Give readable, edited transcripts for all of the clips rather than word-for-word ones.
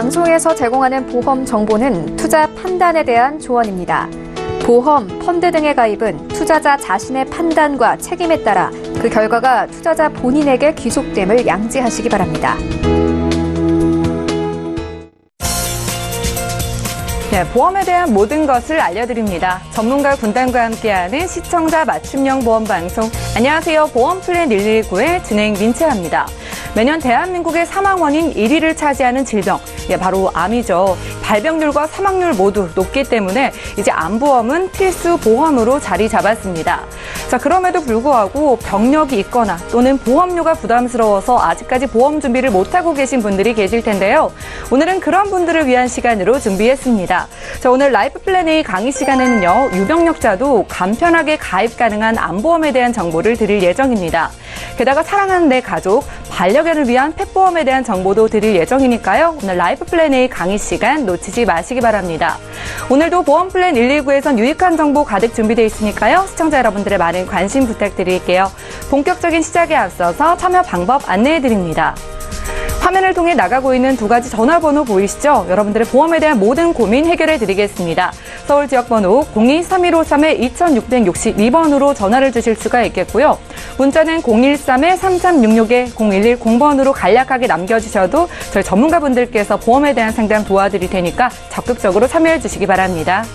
방송에서 제공하는 보험 정보는 투자 판단에 대한 조언입니다. 보험, 펀드 등의 가입은 투자자 자신의 판단과 책임에 따라 그 결과가 투자자 본인에게 귀속됨을 양지하시기 바랍니다. 네, 보험에 대한 모든 것을 알려드립니다. 전문가 군단과 함께하는 시청자 맞춤형 보험 방송. 안녕하세요. 보험 플랜 119의 진행 민채아입니다. 매년 대한민국의 사망 원인 1위를 차지하는 질병, 바로 암이죠. 발병률과 사망률 모두 높기 때문에 이제 암보험은 필수 보험으로 자리 잡았습니다. 자, 그럼에도 불구하고 병력이 있거나 또는 보험료가 부담스러워서 아직까지 보험 준비를 못하고 계신 분들이 계실 텐데요. 오늘은 그런 분들을 위한 시간으로 준비했습니다. 자, 오늘 라이프 플랜 A 강의 시간에는요, 유병력자도 간편하게 가입 가능한 암보험에 대한 정보를 드릴 예정입니다. 게다가 사랑하는 내 가족, 반려견을 위한 펫보험에 대한 정보도 드릴 예정이니까요. 오늘 라이프 플랜 A 강의 시간 놓치지 마시기 바랍니다. 오늘도 보험 플랜 119에선 유익한 정보 가득 준비되어 있으니까요. 시청자 여러분들의 많은 관심 부탁드릴게요. 본격적인 시작에 앞서서 참여 방법 안내해 드립니다. 화면을 통해 나가고 있는 두 가지 전화번호 보이시죠? 여러분들의 보험에 대한 모든 고민 해결해 드리겠습니다. 서울 지역번호 02-3153-2662번으로 전화를 주실 수가 있겠고요. 문자는 013-3366-0110번으로 간략하게 남겨주셔도 저희 전문가분들께서 보험에 대한 상담 도와드릴 테니까 적극적으로 참여해 주시기 바랍니다.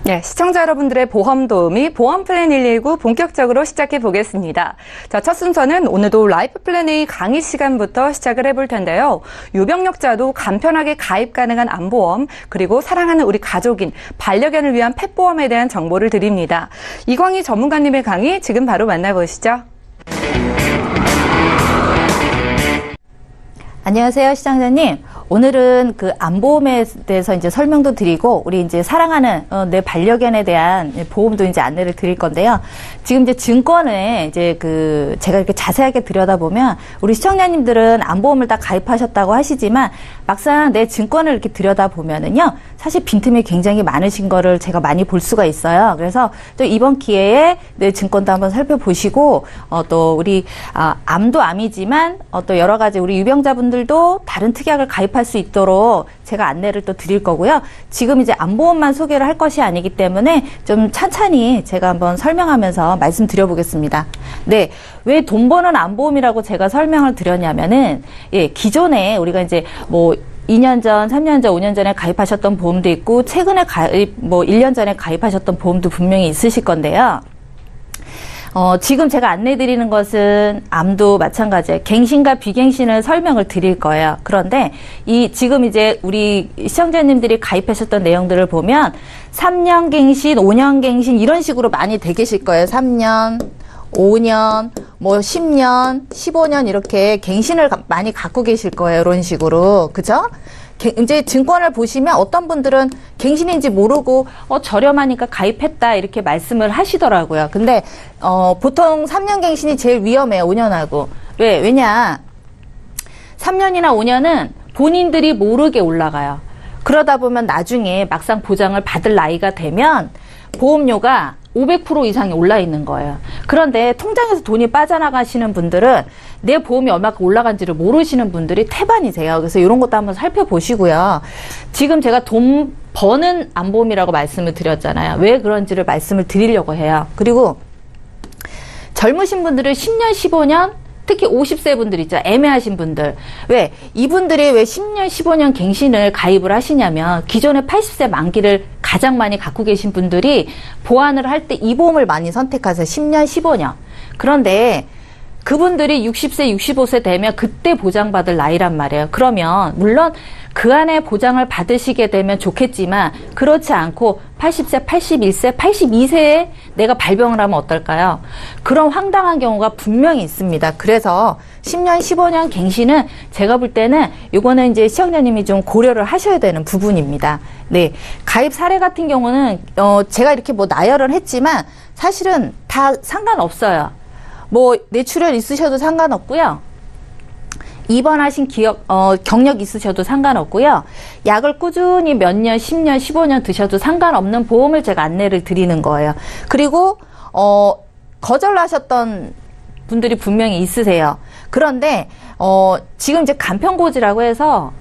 네, 시청자 여러분들의 보험 도우미 보험 플랜 119 본격적으로 시작해 보겠습니다. 자, 첫 순서는 오늘도 라이프 플랜 A 강의 시간부터 시작을 해볼 텐데요. 유병력자도 간편하게 가입 가능한 암보험, 그리고 사랑하는 우리 가족인 반려견을 위한 펫보험에 대한 정보를 드립니다. 이광희 전문가님의 강의 지금 바로 만나보시죠. 안녕하세요, 시청자님. 오늘은 그 암보험에 대해서 이제 설명도 드리고, 우리 이제 사랑하는 내 반려견에 대한 보험도 이제 안내를 드릴 건데요. 지금 이제 증권에 이제 제가 이렇게 자세하게 들여다보면, 우리 시청자님들은 암보험을 다 가입하셨다고 하시지만, 막상 내 증권을 이렇게 들여다보면은요, 사실 빈틈이 굉장히 많으신 거를 제가 많이 볼 수가 있어요. 그래서 또 이번 기회에 내 증권도 한번 살펴보시고, 또 우리, 암도 암이지만, 또 여러 가지 우리 유병자분들도 다른 특약을 가입할 수 있도록 제가 안내를 또 드릴 거고요. 지금 이제 암보험만 소개를 할 것이 아니기 때문에 좀 찬찬히 제가 한번 설명하면서 말씀드려 보겠습니다. 네. 왜 돈 버는 암보험이라고 제가 설명을 드렸냐면은, 예, 기존에 우리가 이제 2년 전, 3년 전, 5년 전에 가입하셨던 보험도 있고, 최근에 1년 전에 가입하셨던 보험도 분명히 있으실 건데요. 지금 제가 안내드리는 것은 암도 마찬가지예요. 갱신과 비갱신을 설명을 드릴 거예요. 그런데 지금 이제 우리 시청자님들이 가입하셨던 내용들을 보면 3년 갱신, 5년 갱신 이런 식으로 많이 돼 계실 거예요. 3년, 5년, 10년, 15년 이렇게 갱신을 많이 갖고 계실 거예요. 이런 식으로. 그죠? 이제 증권을 보시면 어떤 분들은 갱신인지 모르고 저렴하니까 가입했다 이렇게 말씀을 하시더라고요. 근데 보통 3년 갱신이 제일 위험해요. 5년하고. 왜냐? 3년이나 5년은 본인들이 모르게 올라가요. 그러다 보면 나중에 막상 보장을 받을 나이가 되면 보험료가 500% 이상이 올라 있는 거예요. 그런데 통장에서 돈이 빠져나가시는 분들은 내 보험이 얼마큼 올라간지를 모르시는 분들이 태반이세요. 그래서 이런 것도 한번 살펴보시고요. 지금 제가 돈 버는 암보험이라고 말씀을 드렸잖아요. 왜 그런지를 말씀을 드리려고 해요. 그리고 젊으신 분들은 10년, 15년, 특히 50세 분들 있죠. 애매하신 분들. 왜? 이분들이 왜 10년, 15년 갱신을 가입을 하시냐면 기존에 80세 만기를 가장 많이 갖고 계신 분들이 보완을 할 때 이 보험을 많이 선택하세요. 10년, 15년. 그런데 그분들이 60세, 65세 되면 그때 보장받을 나이란 말이에요. 그러면 물론 그 안에 보장을 받으시게 되면 좋겠지만 그렇지 않고 80세, 81세, 82세에 내가 발병을 하면 어떨까요? 그런 황당한 경우가 분명히 있습니다. 그래서 10년, 15년 갱신은 제가 볼 때는 요거는 이제 시청자님이 좀 고려를 하셔야 되는 부분입니다. 네. 가입 사례 같은 경우는, 제가 이렇게 뭐 나열을 했지만 사실은 다 상관없어요. 뭐 뇌출혈 있으셔도 상관없고요. 입원하신 경력 있으셔도 상관없고요. 약을 꾸준히 몇 년, 10년, 15년 드셔도 상관없는 보험을 제가 안내를 드리는 거예요. 그리고, 거절하셨던 분들이 분명히 있으세요. 그런데, 지금 이제 간편고지라고 해서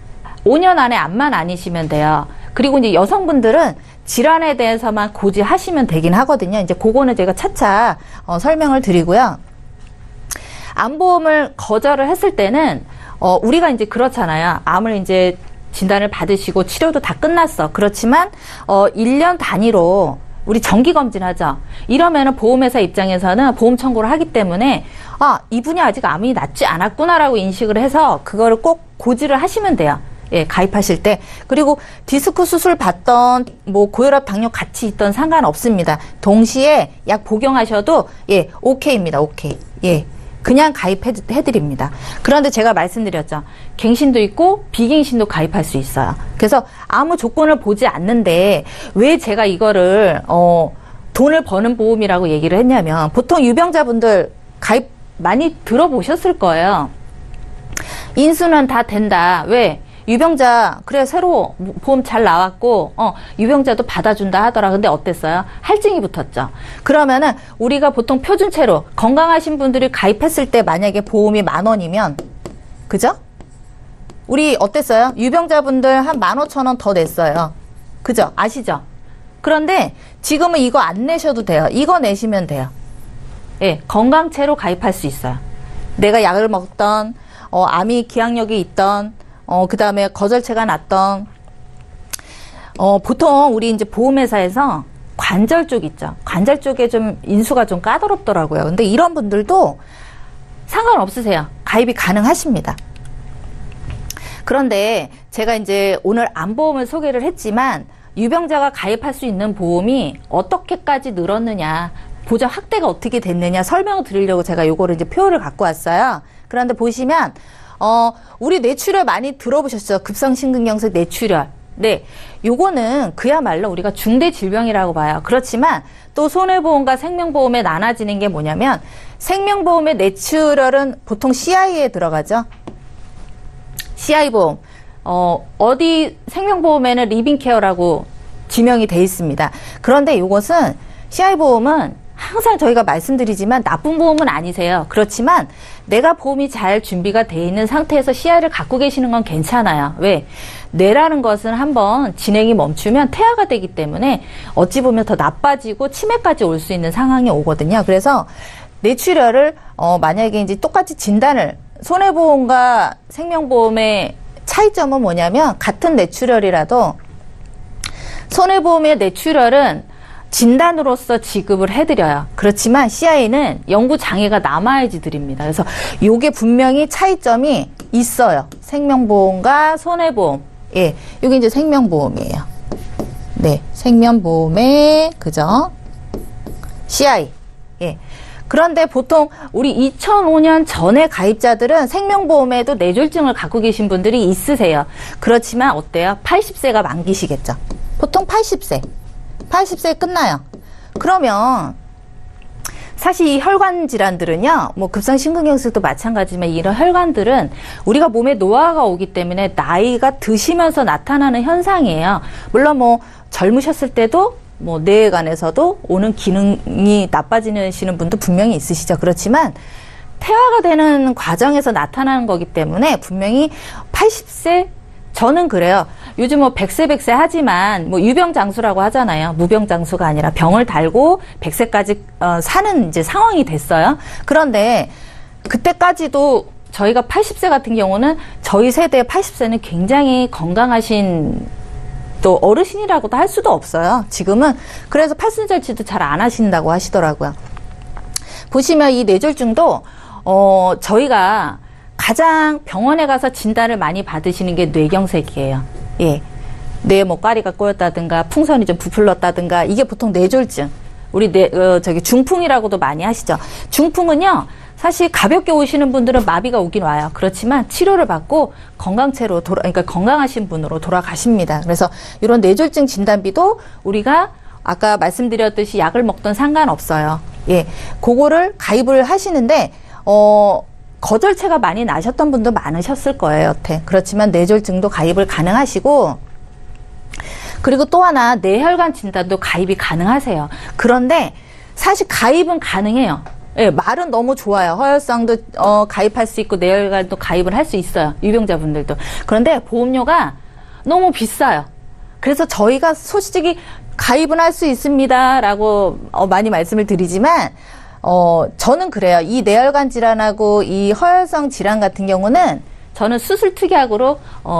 5년 안에 암만 아니시면 돼요. 그리고 이제 여성분들은 질환에 대해서만 고지하시면 되긴 하거든요. 이제 그거는 제가 차차 설명을 드리고요. 암보험을 거절을 했을 때는 우리가 이제 그렇잖아요. 암을 이제 진단을 받으시고 치료도 다 끝났어. 그렇지만 1년 단위로 우리 정기검진 하죠. 이러면은 보험회사 입장에서는 보험 청구를 하기 때문에 이분이 아직 암이 낫지 않았구나라고 인식을 해서 그거를 꼭 고지를 하시면 돼요. 예, 가입하실 때. 그리고 디스크 수술 받던 뭐 고혈압 당뇨 같이 있던 상관없습니다. 동시에 약 복용하셔도 예, 오케이입니다. 오케이. 예. 그냥 가입해드립니다. 그런데 제가 말씀드렸죠. 갱신도 있고 비갱신도 가입할 수 있어요. 그래서 아무 조건을 보지 않는데 왜 제가 이거를 돈을 버는 보험이라고 얘기를 했냐면 보통 유병자분들 가입 많이 들어보셨을 거예요. 인수는 다 된다. 왜? 유병자 그래 새로 보험 잘 나왔고 유병자도 받아준다 하더라. 근데 어땠어요? 할증이 붙었죠. 그러면은 우리가 보통 표준체로 건강하신 분들이 가입했을 때 만약에 보험이 10,000원이면 그죠? 우리 어땠어요? 유병자분들 한 15,000원 더 냈어요. 그죠? 아시죠? 그런데 지금은 이거 안 내셔도 돼요. 이거 내시면 돼요. 예, 건강체로 가입할 수 있어요. 내가 약을 먹던 암이 기항력이 있던 그 다음에 거절체가 났던, 보통 우리 이제 보험회사에서 관절 쪽 있죠. 관절 쪽에 좀 인수가 좀 까다롭더라고요. 근데 이런 분들도 상관없으세요. 가입이 가능하십니다. 그런데 제가 이제 오늘 암보험을 소개를 했지만 유병자가 가입할 수 있는 보험이 어떻게까지 늘었느냐, 보장 확대가 어떻게 됐느냐 설명을 드리려고 제가 요거를 이제 표를 갖고 왔어요. 그런데 보시면 우리 뇌출혈 많이 들어보셨죠? 급성심근경색 뇌출혈. 네. 요거는 그야말로 우리가 중대 질병이라고 봐요. 그렇지만 또 손해보험과 생명보험에 나눠지는 게 뭐냐면 생명보험의 뇌출혈은 보통 CI에 들어가죠. CI보험. 어디 생명보험에는 리빙케어라고 지명이 돼 있습니다. 그런데 이것은 CI보험은 항상 저희가 말씀드리지만 나쁜 보험은 아니세요. 그렇지만 내가 보험이 잘 준비가 돼 있는 상태에서 CI를 갖고 계시는 건 괜찮아요. 왜? 뇌라는 것은 한번 진행이 멈추면 퇴화가 되기 때문에 어찌 보면 더 나빠지고 치매까지 올 수 있는 상황이 오거든요. 그래서 뇌출혈을 만약에 이제 똑같이 진단을 손해보험과 생명보험의 차이점은 뭐냐면 같은 뇌출혈이라도 손해보험의 뇌출혈은 진단으로서 지급을 해드려요. 그렇지만 CI는 연구 장애가 남아야지 드립니다. 그래서 요게 분명히 차이점이 있어요. 생명보험과 손해보험. 예, 요게 이제 생명보험이에요. 네, 생명보험의 그죠? CI. 예. 그런데 보통 우리 2005년 전에 가입자들은 생명보험에도 뇌졸중을 갖고 계신 분들이 있으세요. 그렇지만 어때요? 80세가 만기시겠죠. 보통 80세 끝나요. 그러면 사실 이 혈관 질환들은요, 뭐 급성심근경색도 마찬가지지만 이런 혈관들은 우리가 몸에 노화가 오기 때문에 나이가 드시면서 나타나는 현상이에요. 물론 뭐 젊으셨을 때도 뭐 뇌관에서도 오는 기능이 나빠지시는 분도 분명히 있으시죠. 그렇지만 퇴화가 되는 과정에서 나타나는 거기 때문에 분명히 80세 저는 그래요. 요즘 뭐 100세 하지만 뭐 유병장수라고 하잖아요. 무병장수가 아니라 병을 달고 100세까지 사는 이제 상황이 됐어요. 그런데 그때까지도 저희가 80세 같은 경우는 저희 세대 80세는 굉장히 건강하신 또 어르신이라고도 할 수도 없어요. 지금은 그래서 팔순절치도 잘 안 하신다고 하시더라고요. 보시면 이 뇌졸중도 저희가 가장 병원에 가서 진단을 많이 받으시는 게 뇌경색이에요. 예. 뇌에 뭐 까리가 꼬였다든가 풍선이 좀 부풀렀다든가 이게 보통 뇌졸중. 우리 중풍이라고도 많이 하시죠. 중풍은요. 사실 가볍게 오시는 분들은 마비가 오긴 와요. 그렇지만 치료를 받고 건강체로 그러니까 건강하신 분으로 돌아가십니다. 그래서 이런 뇌졸중 진단비도 우리가 아까 말씀드렸듯이 약을 먹던 상관없어요. 예, 그거를 가입을 하시는데 거절체가 많이 나셨던 분도 많으셨을 거예요, 여태. 그렇지만 뇌졸중도 가입을 가능하시고, 그리고 또 하나 뇌혈관 진단도 가입이 가능하세요. 그런데 사실 가입은 가능해요. 예, 말은 너무 좋아요. 허혈성도 가입할 수 있고 뇌혈관도 가입을 할 수 있어요. 유병자분들도. 그런데 보험료가 너무 비싸요. 그래서 저희가 솔직히 가입은 할 수 있습니다라고 많이 말씀을 드리지만 저는 그래요. 이 뇌혈관 질환하고 이 허혈성 질환 같은 경우는 저는 수술 특약으로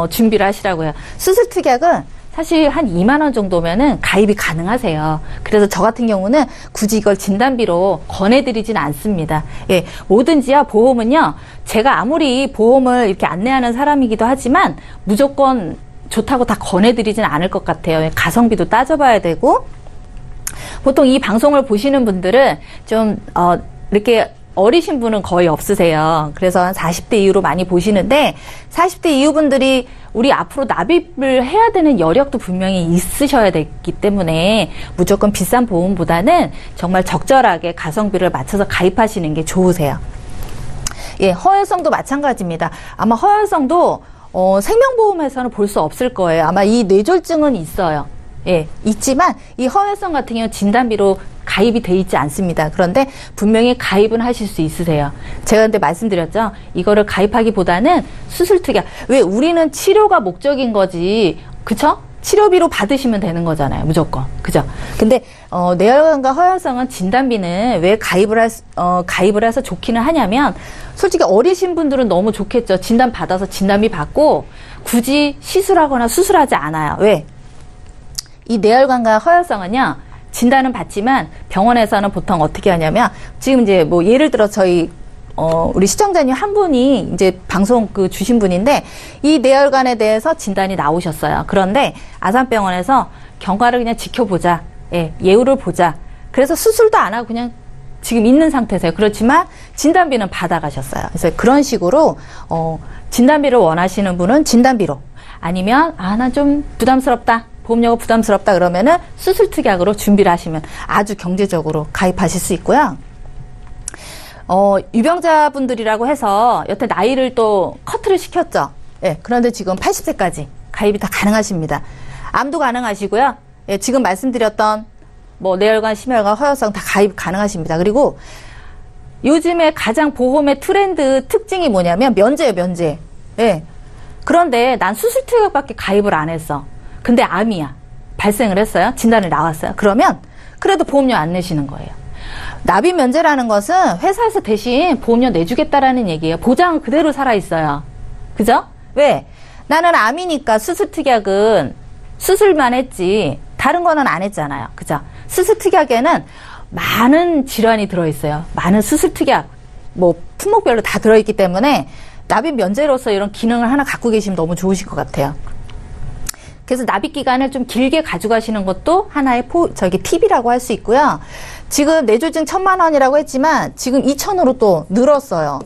준비를 하시라고요. 수술 특약은 사실 한 2만 원 정도면은 가입이 가능하세요. 그래서 저 같은 경우는 굳이 이걸 진단비로 권해드리진 않습니다. 예, 뭐든지요, 보험은요, 제가 아무리 보험을 이렇게 안내하는 사람이기도 하지만 무조건 좋다고 다 권해드리진 않을 것 같아요. 가성비도 따져봐야 되고, 보통 이 방송을 보시는 분들은 좀, 이렇게 어리신 분은 거의 없으세요. 그래서 한 40대 이후로 많이 보시는데 40대 이후 분들이 우리 앞으로 납입을 해야 되는 여력도 분명히 있으셔야 되기 때문에 무조건 비싼 보험보다는 정말 적절하게 가성비를 맞춰서 가입하시는 게 좋으세요. 예, 허혈성도 마찬가지입니다. 아마 허혈성도 생명보험에서는 볼 수 없을 거예요. 아마 이 뇌졸중은 있어요. 예, 있지만 이 허혈성 같은 경우 진단비로 가입이 돼 있지 않습니다. 그런데 분명히 가입은 하실 수 있으세요. 제가 근데 말씀드렸죠. 이거를 가입하기보다는 수술 특약. 왜 우리는 치료가 목적인 거지. 그쵸? 치료비로 받으시면 되는 거잖아요. 무조건. 그죠? 근데 뇌혈관과 허혈성은 진단비는 왜 가입을 해서 좋기는 하냐면 솔직히 어리신 분들은 너무 좋겠죠. 진단 받아서 진단비 받고 굳이 시술하거나 수술하지 않아요. 왜? 이 뇌혈관과 허혈성은요. 진단은 받지만 병원에서는 보통 어떻게 하냐면 지금 이제 뭐 예를 들어 저희 우리 시청자님 한 분이 이제 방송 주신 분인데 이 뇌혈관에 대해서 진단이 나오셨어요. 그런데 아산병원에서 경과를 그냥 지켜보자. 예, 예우를 보자. 그래서 수술도 안 하고 그냥 지금 있는 상태세요. 그렇지만 진단비는 받아가셨어요. 그래서 그런 식으로 진단비를 원하시는 분은 진단비로 아니면 난 좀 부담스럽다. 보험료가 부담스럽다 그러면은 수술 특약으로 준비를 하시면 아주 경제적으로 가입하실 수 있고요. 유병자분들이라고 해서 여태 나이를 또 커트를 시켰죠. 예, 그런데 지금 80세까지 가입이 다 가능하십니다. 암도 가능하시고요. 예, 지금 말씀드렸던 뭐 뇌혈관, 심혈관, 허혈성 다 가입 가능하십니다. 그리고 요즘에 가장 보험의 트렌드 특징이 뭐냐면 면제예요, 면제. 예. 그런데 난 수술 특약밖에 가입을 안 했어. 근데 암이야. 발생을 했어요. 진단을 나왔어요. 그러면 그래도 보험료 안 내시는 거예요. 납입 면제라는 것은 회사에서 대신 보험료 내주겠다라는 얘기예요. 보장은 그대로 살아있어요. 그죠? 왜? 나는 암이니까 수술 특약은 수술만 했지 다른 거는 안 했잖아요. 그죠? 수술 특약에는 많은 질환이 들어있어요. 많은 수술 특약, 뭐 품목별로 다 들어있기 때문에 납입 면제로서 이런 기능을 하나 갖고 계시면 너무 좋으실 것 같아요. 그래서 납입 기간을 좀 길게 가져가시는 것도 하나의 팁이라고 할 수 있고요. 지금 뇌졸중 1,000만 원이라고 했지만 지금 2,000으로 또 늘었어요.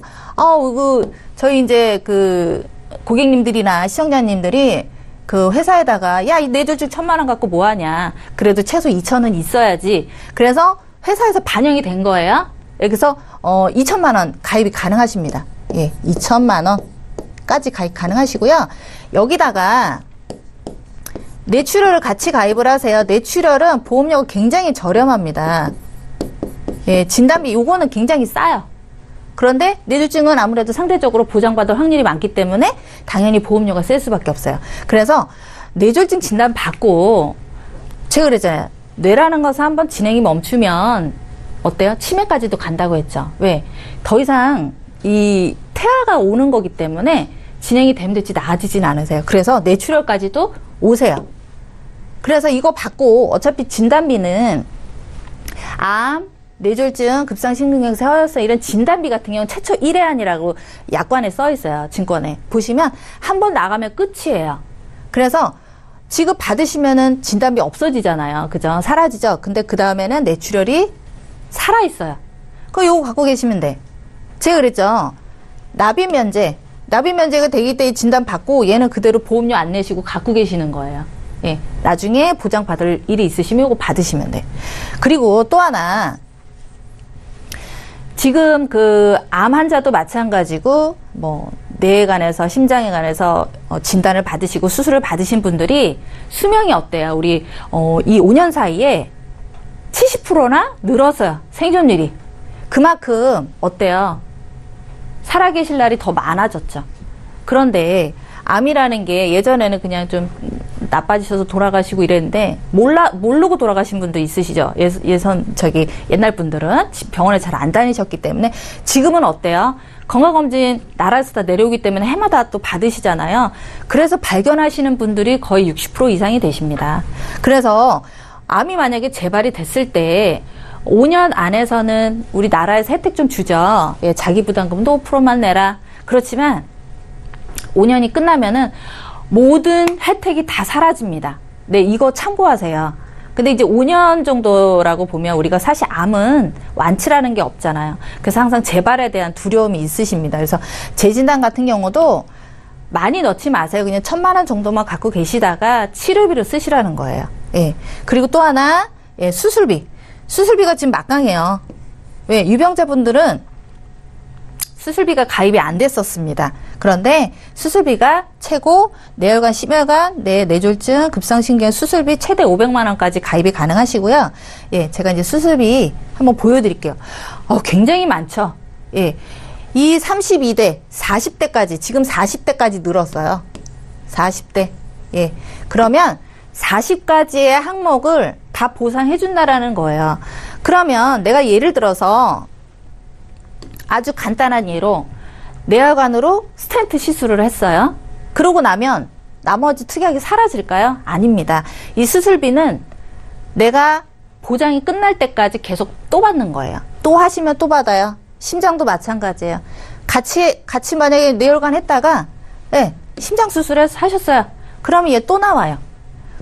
저희 이제 고객님들이나 시청자님들이 그 회사에다가 야, 이 뇌졸중 1,000만 원 갖고 뭐 하냐. 그래도 최소 2,000은 있어야지. 그래서 회사에서 반영이 된 거예요. 그래서 2,000만 원 가입이 가능하십니다. 예, 2,000만 원까지 가입 가능하시고요. 여기다가 뇌출혈을 같이 가입을 하세요. 뇌출혈은 보험료가 굉장히 저렴합니다. 예, 진단비 요거는 굉장히 싸요. 그런데 뇌졸중은 아무래도 상대적으로 보장받을 확률이 많기 때문에 당연히 보험료가 셀 수밖에 없어요. 그래서 뇌졸중 진단 받고 제가 그랬잖아요. 뇌라는 것은 한번 진행이 멈추면 어때요? 치매까지도 간다고 했죠. 왜? 더 이상 이 태아가 오는 거기 때문에 진행이 되면 됐지 나아지진 않으세요. 그래서 뇌출혈까지도 오세요. 그래서 이거 받고 어차피 진단비는 암, 뇌졸중, 급성심근경색, 허혈성 이런 진단비 같은 경우는 최초 1회안이라고 약관에 써 있어요. 증권에. 보시면 한 번 나가면 끝이에요. 그래서 지급 받으시면은 진단비 없어지잖아요. 그죠? 사라지죠? 근데 그 다음에는 뇌출혈이 살아있어요. 그거 요거 갖고 계시면 돼. 제가 그랬죠. 납입면제가 되기 때문에 진단받고 얘는 그대로 보험료 안 내시고 갖고 계시는 거예요. 예. 나중에 보장받을 일이 있으시면 이거 받으시면 돼. 그리고 또 하나. 지금 그 암 환자도 마찬가지고 뭐 뇌에 관해서 심장에 관해서 진단을 받으시고 수술을 받으신 분들이 수명이 어때요? 우리 이 5년 사이에 70%나 늘었어요. 생존율이. 그만큼 어때요? 살아계실 날이 더 많아졌죠. 그런데 암이라는 게 예전에는 그냥 좀 나빠지셔서 돌아가시고 이랬는데 모르고 돌아가신 분도 있으시죠. 옛날 분들은 병원에 잘 안 다니셨기 때문에. 지금은 어때요? 건강검진 나라에서 다 내려오기 때문에 해마다 또 받으시잖아요. 그래서 발견하시는 분들이 거의 60% 이상이 되십니다. 그래서 암이 만약에 재발이 됐을 때 5년 안에서는 우리 나라에서 혜택 좀 주죠. 예, 자기 부담금도 5%만 내라. 그렇지만 5년이 끝나면은 모든 혜택이 다 사라집니다. 네, 이거 참고하세요. 근데 이제 5년 정도라고 보면 우리가 사실 암은 완치라는 게 없잖아요. 그래서 항상 재발에 대한 두려움이 있으십니다. 그래서 재진단 같은 경우도 많이 넣지 마세요. 그냥 1,000만 원 정도만 갖고 계시다가 치료비로 쓰시라는 거예요. 예. 그리고 또 하나, 예, 수술비. 수술비가 지금 막강해요. 왜? 유병자분들은 수술비가 가입이 안 됐었습니다. 그런데 수술비가 최고 뇌혈관, 심혈관, 뇌졸중, 급성신경 수술비 최대 500만 원까지 가입이 가능하시고요. 예, 제가 이제 수술비 한번 보여드릴게요. 굉장히 많죠. 예, 이 32대, 40대까지 지금 40대까지 늘었어요. 40대. 예, 그러면 40가지의 항목을 다 보상해준다라는 거예요. 그러면 내가 예를 들어서 아주 간단한 예로 뇌혈관으로 스텐트 시술을 했어요. 그러고 나면 나머지 특약이 사라질까요? 아닙니다. 이 수술비는 내가 보장이 끝날 때까지 계속 또 받는 거예요. 또 하시면 또 받아요. 심장도 마찬가지예요. 같이 만약에 뇌혈관 했다가 네, 심장 수술을 하셨어요. 그러면 얘 또 나와요.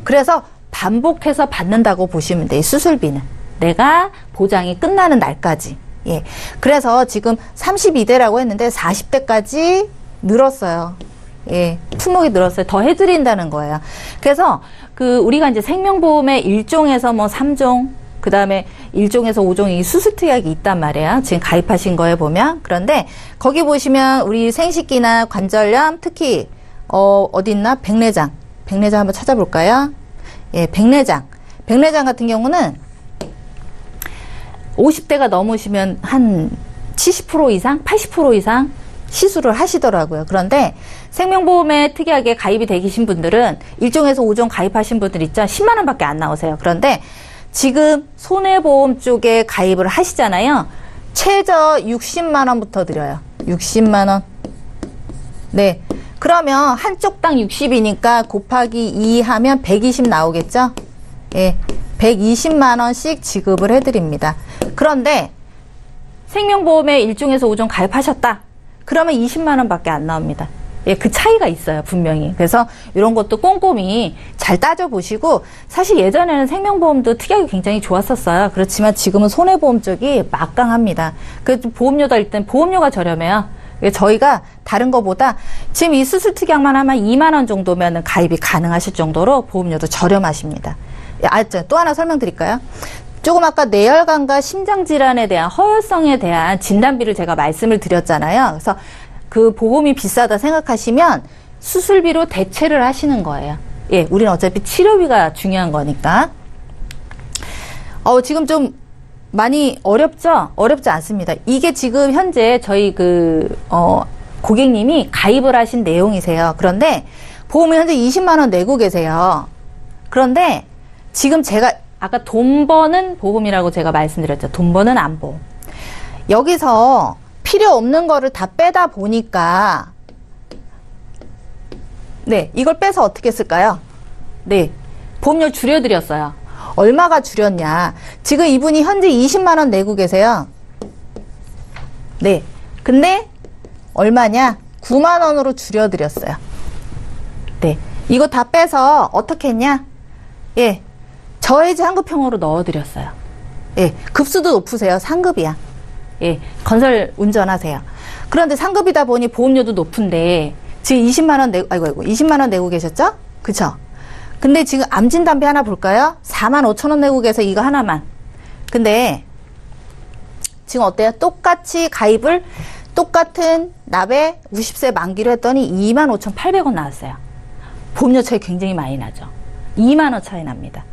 그래서 반복해서 받는다고 보시면 돼요. 수술비는. 내가 보장이 끝나는 날까지. 예. 그래서 지금 32대라고 했는데 40대까지 늘었어요. 예. 품목이 늘었어요. 더 해드린다는 거예요. 그래서 우리가 이제 생명보험의 1종에서 뭐 3종, 그 다음에 1종에서 5종 이 수술특약이 있단 말이에요. 지금 가입하신 거에 보면. 그런데 거기 보시면 우리 생식기나 관절염, 특히, 어디 있나? 백내장 한번 찾아볼까요? 예, 백내장 같은 경우는 50대가 넘으시면 한 70% 이상, 80% 이상 시술을 하시더라고요. 그런데 생명보험에 특이하게 가입이 되신 분들은 1종에서 5종 가입하신 분들 있죠. 10만 원밖에 안 나오세요. 그런데 지금 손해보험 쪽에 가입을 하시잖아요. 최저 60만 원부터 드려요. 60만 원. 네. 그러면 한쪽당 60이니까 곱하기 2 하면 120 나오겠죠? 예. 120만 원씩 지급을 해드립니다. 그런데 생명보험에 1종에서 5종 가입하셨다. 그러면 20만 원밖에 안 나옵니다. 예, 그 차이가 있어요, 분명히. 그래서 이런 것도 꼼꼼히 잘 따져보시고, 사실 예전에는 생명보험도 특약이 굉장히 좋았었어요. 그렇지만 지금은 손해보험 쪽이 막강합니다. 그래서 보험료도 일단 보험료가 저렴해요. 저희가 다른 거보다 지금 이 수술 특약만 하면 2만 원 정도면 가입이 가능하실 정도로 보험료도 저렴하십니다. 또 하나 설명드릴까요? 조금 아까 뇌혈관과 심장질환에 대한 허혈성에 대한 진단비를 제가 말씀을 드렸잖아요. 그래서 그 보험이 비싸다 생각하시면 수술비로 대체를 하시는 거예요. 예, 우리는 어차피 치료비가 중요한 거니까. 지금 좀 많이 어렵죠? 어렵지 않습니다. 이게 지금 현재 저희 고객님이 가입을 하신 내용이세요. 그런데 보험은 현재 20만 원 내고 계세요. 그런데 지금 제가 아까 돈 버는 보험이라고 제가 말씀드렸죠. 돈 버는 암보험. 여기서 필요 없는 거를 다 빼다 보니까 네, 이걸 빼서 어떻게 쓸까요? 네, 보험료 줄여드렸어요. 얼마가 줄였냐? 지금 이분이 현재 20만 원 내고 계세요. 네, 근데 얼마냐? 9만 원으로 줄여드렸어요. 네, 이거 다 빼서 어떻게 했냐? 예, 저해지 환급형으로 넣어드렸어요. 예, 급수도 높으세요. 상급이야. 예, 건설 운전하세요. 그런데 상급이다 보니 보험료도 높은데 지금 20만 원 내고 20만 원 내고 계셨죠? 그쵸? 근데 지금 암진단비 하나 볼까요? 4만 5천 원 내고 계세요. 이거 하나만. 근데 지금 어때요? 똑같이 가입을 똑같은 납에 90세 만기로 했더니 25,800원 나왔어요. 보험료 차이 굉장히 많이 나죠. 2만 원 차이 납니다.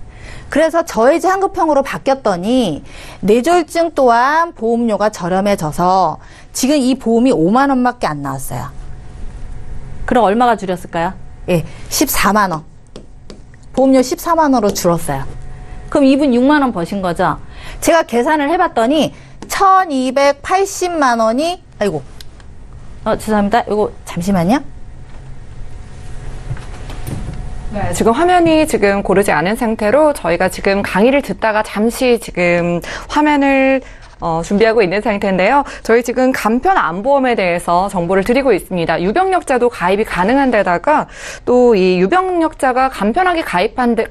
그래서 저해지 환급형으로 바뀌었더니 뇌졸중 또한 보험료가 저렴해져서 지금 이 보험이 5만 원밖에 안 나왔어요. 그럼 얼마가 줄였을까요? 예, 14만 원. 보험료 14만 원으로 줄었어요. 그럼 이분 6만 원 버신 거죠? 제가 계산을 해봤더니 1,280만 원이 죄송합니다. 이거 잠시만요. 네, 지금 화면이 지금 고르지 않은 상태로 저희가 지금 강의를 듣다가 잠시 지금 화면을 준비하고 있는 상태인데요. 저희 지금 간편 암보험에 대해서 정보를 드리고 있습니다. 유병력자도 가입이 가능한 데다가 또 이 유병력자가 간편하게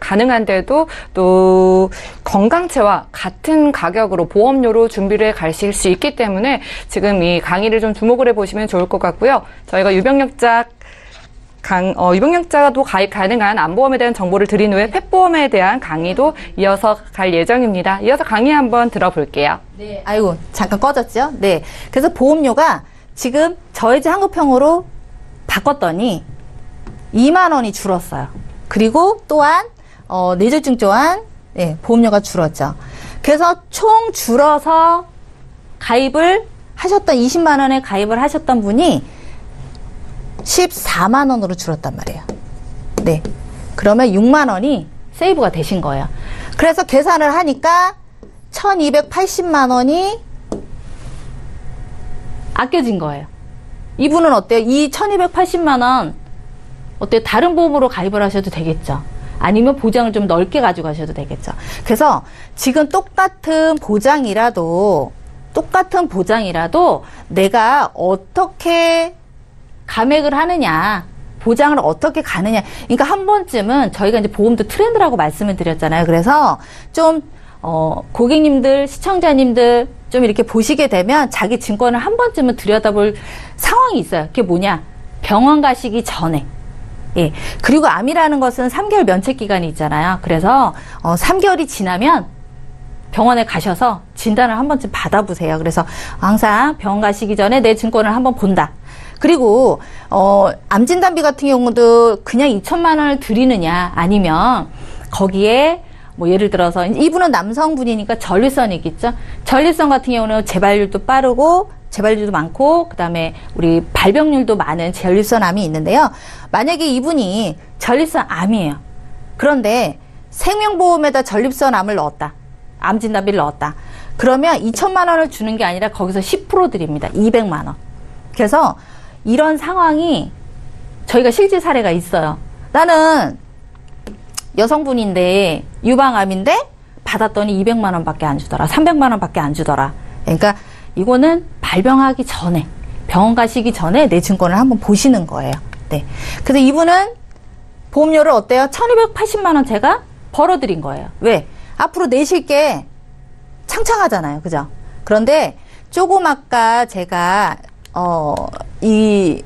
가능한데도 또 건강체와 같은 가격으로 보험료로 준비를 해 가실 수 있기 때문에 지금 이 강의를 좀 주목을 해보시면 좋을 것 같고요. 저희가 유병력자도 가입 가능한 암보험에 대한 정보를 드린 후에 펫보험에 대한 강의도 이어서 갈 예정입니다. 이어서 강의 한번 들어볼게요. 네. 아이고, 잠깐 꺼졌죠? 네. 그래서 보험료가 지금 저해지 환급형으로 바꿨더니 2만 원이 줄었어요. 그리고 또한, 뇌졸중 또한, 네, 보험료가 줄었죠. 그래서 총 줄어서 가입을 하셨던, 20만 원에 가입을 하셨던 분이 14만 원으로 줄었단 말이에요. 네. 그러면 6만 원이 세이브가 되신 거예요. 그래서 계산을 하니까 1,280만 원이 아껴진 거예요. 이분은 어때요? 이 1,280만 원 어때요? 다른 보험으로 가입을 하셔도 되겠죠. 아니면 보장을 좀 넓게 가져가셔도 되겠죠. 그래서 지금 똑같은 보장이라도 내가 어떻게 감액을 하느냐, 보장을 어떻게 가느냐. 그러니까 한 번쯤은 저희가 이제 보험도 트렌드라고 말씀을 드렸잖아요. 그래서 좀, 고객님들, 시청자님들 좀 이렇게 보시게 되면 자기 증권을 한 번쯤은 들여다볼 상황이 있어요. 그게 뭐냐? 병원 가시기 전에. 예. 그리고 암이라는 것은 3개월 면책 기간이 있잖아요. 그래서, 3개월이 지나면 병원에 가셔서 진단을 한 번쯤 받아보세요. 그래서 항상 병원 가시기 전에 내 증권을 한번 본다. 그리고 암진단비 같은 경우도 그냥 2천만 원을 드리느냐 아니면 거기에 뭐 예를 들어서 이분은 남성분이니까 전립선이겠죠. 전립선 같은 경우는 재발률도 빠르고 재발률도 많고 그다음에 우리 발병률도 많은 전립선암이 있는데요. 만약에 이분이 전립선 암이에요. 그런데 생명보험에다 전립선암을 넣었다. 암진단비를 넣었다. 그러면 2천만 원을 주는 게 아니라 거기서 10% 드립니다. 200만 원. 그래서 이런 상황이 저희가 실제 사례가 있어요. 나는 여성분인데 유방암인데 받았더니 200만 원밖에 안 주더라. 300만 원밖에 안 주더라. 그러니까 이거는 발병하기 전에 병원 가시기 전에 내 증권을 한번 보시는 거예요. 네. 그래서 이분은 보험료를 어때요? 1,280만 원 제가 벌어드린 거예요. 왜? 앞으로 내실 게 창창하잖아요. 그죠? 그런데 조금 아까 제가 이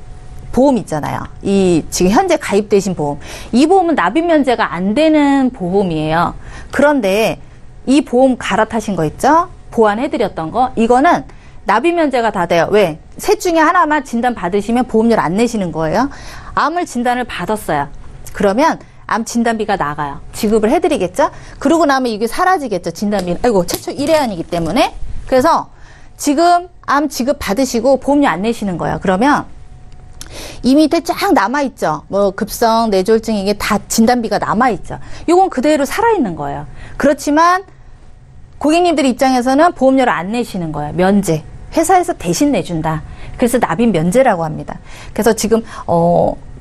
보험 있잖아요. 이 지금 현재 가입되신 보험. 이 보험은 납입 면제가 안 되는 보험이에요. 그런데 이 보험 갈아타신 거 있죠? 보완해드렸던 거. 이거는 납입 면제가 다 돼요. 왜? 셋 중에 하나만 진단 받으시면 보험료를 안 내시는 거예요. 암을 진단을 받았어요. 그러면 암 진단비가 나가요. 지급을 해드리겠죠? 그러고 나면 이게 사라지겠죠. 진단비. 아이고, 최초 1회안이기 때문에. 그래서 지금 암 지급 받으시고 보험료 안 내시는 거예요. 그러면 이 밑에 쫙 남아있죠. 뭐 급성 뇌졸중 이게 다 진단비가 남아있죠. 요건 그대로 살아있는 거예요. 그렇지만 고객님들 입장에서는 보험료를 안 내시는 거예요. 면제. 회사에서 대신 내준다. 그래서 납입 면제라고 합니다. 그래서 지금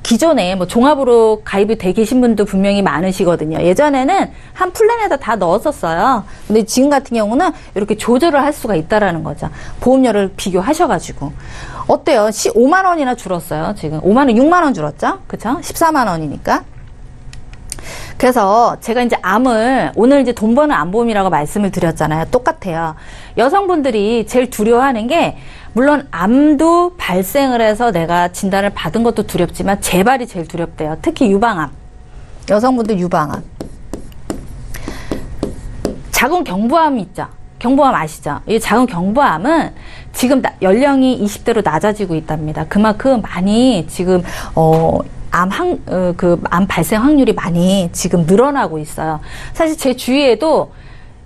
기존에 뭐 종합으로 가입이 돼 계신 분도 분명히 많으시거든요. 예전에는 한 플랜에다 다 넣었었어요. 근데 지금 같은 경우는 이렇게 조절을 할 수가 있다라는 거죠. 보험료를 비교하셔가지고. 어때요? 5만 원이나 줄었어요. 지금 5만 원, 6만 원 줄었죠? 그쵸? 14만 원이니까. 그래서 제가 이제 암을 오늘 이제 돈 버는 암보험이라고 말씀을 드렸잖아요. 똑같아요. 여성분들이 제일 두려워하는 게 물론 암도 발생을 해서 내가 진단을 받은 것도 두렵지만 재발이 제일 두렵대요. 특히 유방암. 여성분들 유방암. 자궁 경부암 있죠. 경부암 아시죠? 이 자궁 경부암은 지금 연령이 20대로 낮아지고 있답니다. 그만큼 많이 지금 암 발생 확률이 많이 지금 늘어나고 있어요. 사실 제 주위에도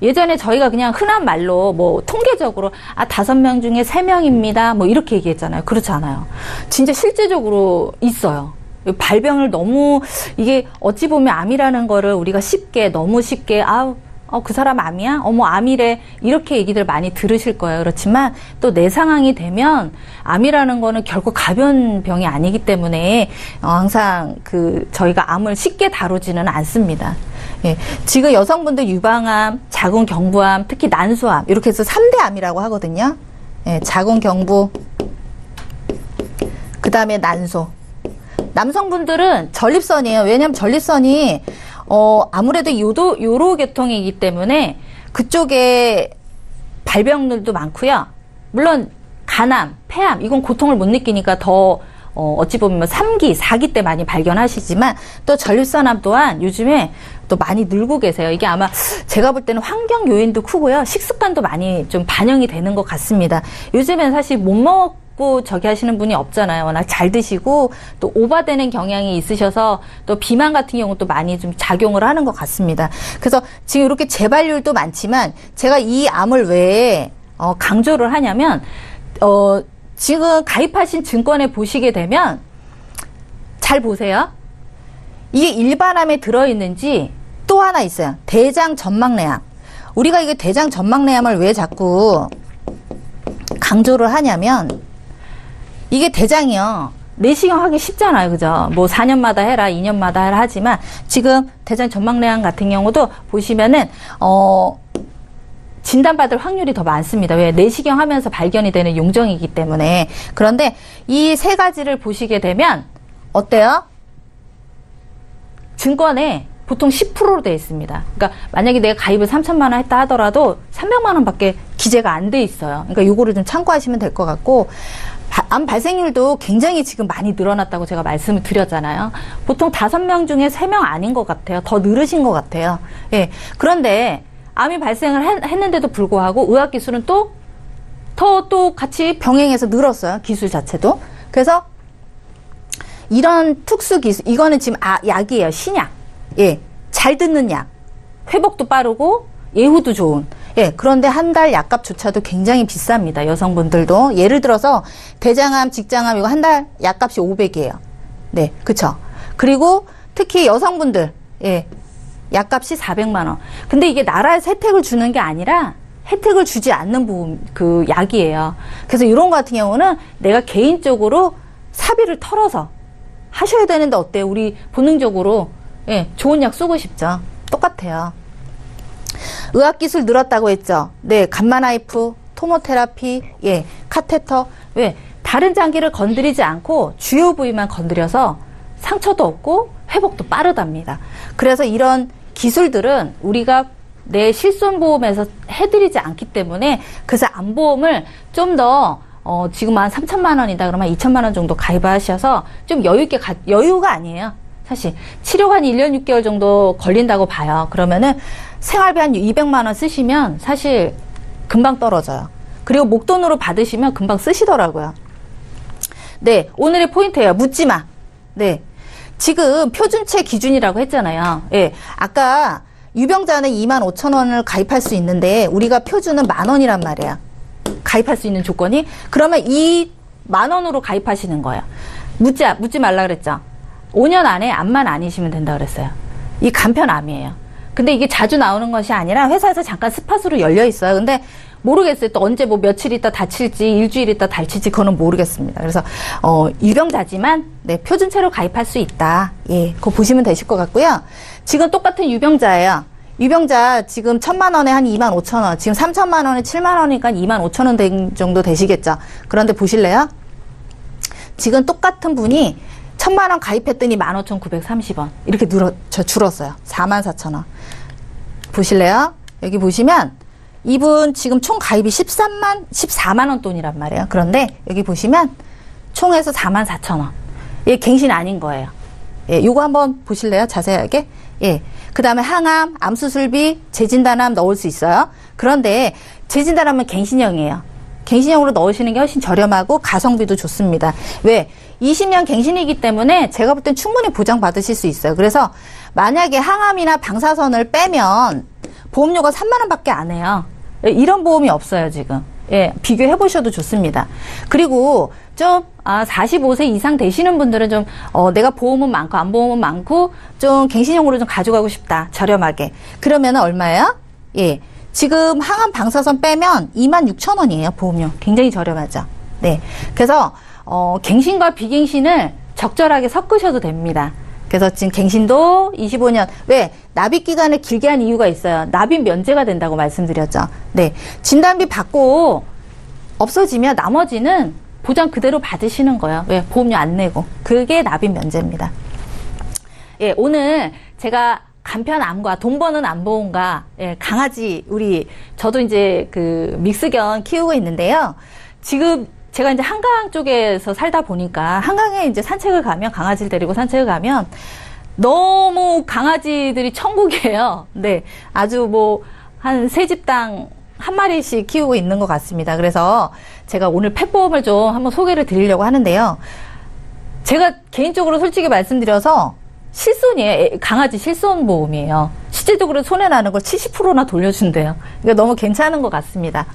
예전에 저희가 그냥 흔한 말로 뭐 통계적으로 5명 중에 3명입니다. 뭐 이렇게 얘기했잖아요. 그렇지 않아요. 진짜 실제적으로 있어요. 발병을 너무 이게 어찌 보면 암이라는 거를 우리가 너무 쉽게 그 사람 암이야? 어머, 암이래. 이렇게 얘기들 많이 들으실 거예요. 그렇지만 또 내 상황이 되면 암이라는 거는 결코 가벼운 병이 아니기 때문에 항상 저희가 암을 쉽게 다루지는 않습니다. 예, 지금 여성분들 유방암, 자궁 경부암, 특히 난소암 이렇게 해서 3대 암이라고 하거든요. 예, 자궁 경부, 그 다음에 난소. 남성분들은 전립선이에요. 왜냐하면 전립선이 아무래도 요로 계통이기 때문에 그쪽에 발병률도 많고요. 물론 간암, 폐암 이건 고통을 못 느끼니까 더 어찌 보면 3기, 4기 때 많이 발견하시지만 또 전립선암 또한 요즘에 또 많이 늘고 계세요. 이게 아마 제가 볼 때는 환경 요인도 크고요. 식습관도 많이 좀 반영이 되는 것 같습니다. 요즘엔 사실 못 먹고 저기 하시는 분이 없잖아요. 워낙 잘 드시고 또 오바되는 경향이 있으셔서 또 비만 같은 경우도 많이 좀 작용을 하는 것 같습니다. 그래서 지금 이렇게 재발률도 많지만 제가 이 암을 왜 강조를 하냐면 지금 가입하신 증권에 보시게 되면 잘 보세요. 이게 일반암에 들어있는지 또 하나 있어요. 대장 전막내암. 우리가 이게 대장 전막내암을 왜 자꾸 강조를 하냐면 이게 대장이요. 내시경 하기 쉽잖아요. 그죠? 뭐 4년마다 해라, 2년마다 해라 하지만 지금 대장 전막내암 같은 경우도 보시면은 진단받을 확률이 더 많습니다. 왜? 내시경 하면서 발견이 되는 용종이기 때문에. 그런데 이 세 가지를 보시게 되면 어때요? 증권에 보통 10%로 되어 있습니다. 그러니까 만약에 내가 가입을 3천만 원 했다 하더라도 300만 원밖에 기재가 안 돼 있어요. 그러니까 요거를 좀 참고하시면 될 것 같고 암 발생률도 굉장히 지금 많이 늘어났다고 제가 말씀을 드렸잖아요. 보통 5명 중에 3명 아닌 것 같아요. 더 늘으신 것 같아요. 예. 그런데 암이 발생을 했는데도 불구하고 의학기술은 또 같이 병행해서 늘었어요. 기술 자체도. 그래서 이런 특수기술, 이거는 지금 약이에요. 신약. 예. 잘 듣는 약. 회복도 빠르고 예후도 좋은. 예. 그런데 한 달 약값조차도 굉장히 비쌉니다. 여성분들도. 예를 들어서 대장암, 직장암 이거 한 달 약값이 500이에요. 네. 그쵸. 그리고 특히 여성분들. 예. 약값이 400만 원. 근데 이게 나라에서 혜택을 주는 게 아니라 혜택을 주지 않는 보험, 약이에요. 그래서 이런 거 같은 경우는 내가 개인적으로 사비를 털어서 하셔야 되는데 어때요? 우리 본능적으로, 예, 좋은 약 쓰고 싶죠. 똑같아요. 의학기술 늘었다고 했죠. 네, 감마나이프, 토모테라피, 예, 카테터. 왜? 다른 장기를 건드리지 않고 주요 부위만 건드려서 상처도 없고 회복도 빠르답니다. 그래서 이런 기술들은 우리가 내 실손보험에서 해드리지 않기 때문에 그래서 암보험을 좀 더 지금 한 3천만 원이다 그러면 2천만 원 정도 가입하셔서 좀 여유있게 여유가 아니에요. 사실 치료가 한 1년 6개월 정도 걸린다고 봐요. 그러면은 생활비 한 200만 원 쓰시면 사실 금방 떨어져요. 그리고 목돈으로 받으시면 금방 쓰시더라고요. 네, 오늘의 포인트예요. 묻지마. 네. 지금 표준체 기준이라고 했잖아요. 예. 아까 유병자는 25,000원을 가입할 수 있는데 우리가 표준은 10,000원이란 말이에요. 가입할 수 있는 조건이. 그러면 이 10,000원으로 가입하시는 거예요. 묻지 말라 그랬죠. 5년 안에 암만 아니시면 된다 그랬어요. 이 간편암이에요. 근데 이게 자주 나오는 것이 아니라 회사에서 잠깐 스팟으로 열려 있어요. 근데 모르겠어요. 또 언제 뭐 며칠 있다 다칠지 일주일 있다 다칠지 그거는 모르겠습니다. 그래서 유병자지만 네, 표준체로 가입할 수 있다. 예, 그거 보시면 되실 것 같고요. 지금 똑같은 유병자예요. 유병자 지금 1,000만 원에 한 25,000원, 지금 3천만 원에 7만 원이니까 25,000원 정도 되시겠죠. 그런데 보실래요? 지금 똑같은 분이 1000만 원 가입했더니 15,930원. 이렇게 줄었어요. 44,000원. 보실래요? 여기 보시면 이분 지금 총 가입이 14만 원 돈이란 말이에요. 그런데 여기 보시면 총에서 44,000원. 예, 갱신 아닌 거예요. 예, 요거 한번 보실래요? 자세하게. 예. 그 다음에 항암, 암수술비, 재진단암 넣을 수 있어요. 그런데 재진단암은 갱신형이에요. 갱신형으로 넣으시는 게 훨씬 저렴하고 가성비도 좋습니다. 왜? 20년 갱신이기 때문에 제가 볼 땐 충분히 보장받으실 수 있어요. 그래서 만약에 항암이나 방사선을 빼면 보험료가 3만 원밖에 안 해요. 이런 보험이 없어요, 지금. 예, 비교해 보셔도 좋습니다. 그리고 좀 45세 이상 되시는 분들은 좀 내가 보험은 많고 안 보험은 많고 좀 갱신형으로 좀 가져가고 싶다. 저렴하게. 그러면 얼마예요? 예. 지금 항암 방사선 빼면 26,000원이에요, 보험료. 굉장히 저렴하죠. 네. 그래서 갱신과 비갱신을 적절하게 섞으셔도 됩니다. 그래서 지금 갱신도 25년. 왜? 납입 기간을 길게 한 이유가 있어요. 납입 면제가 된다고 말씀드렸죠. 네. 진단비 받고 없어지면 나머지는 보장 그대로 받으시는 거예요. 왜? 보험료 안 내고. 그게 납입 면제입니다. 예, 오늘 제가 간편암과 돈 버는 암보험과 예, 강아지 저도 이제 그 믹스견 키우고 있는데요. 지금 제가 이제 한강 쪽에서 살다 보니까 한강에 이제 산책을 가면 강아지를 데리고 산책을 가면 너무 강아지들이 천국이에요. 네. 아주 뭐 한 세 집당 한 마리씩 키우고 있는 것 같습니다. 그래서 제가 오늘 펫보험을 좀 한번 소개를 드리려고 하는데요. 제가 개인적으로 솔직히 말씀드려서 실손이에요. 강아지 실손 보험이에요. 실질적으로 손해나는 걸 70%나 돌려준대요. 그러니까 너무 괜찮은 것 같습니다.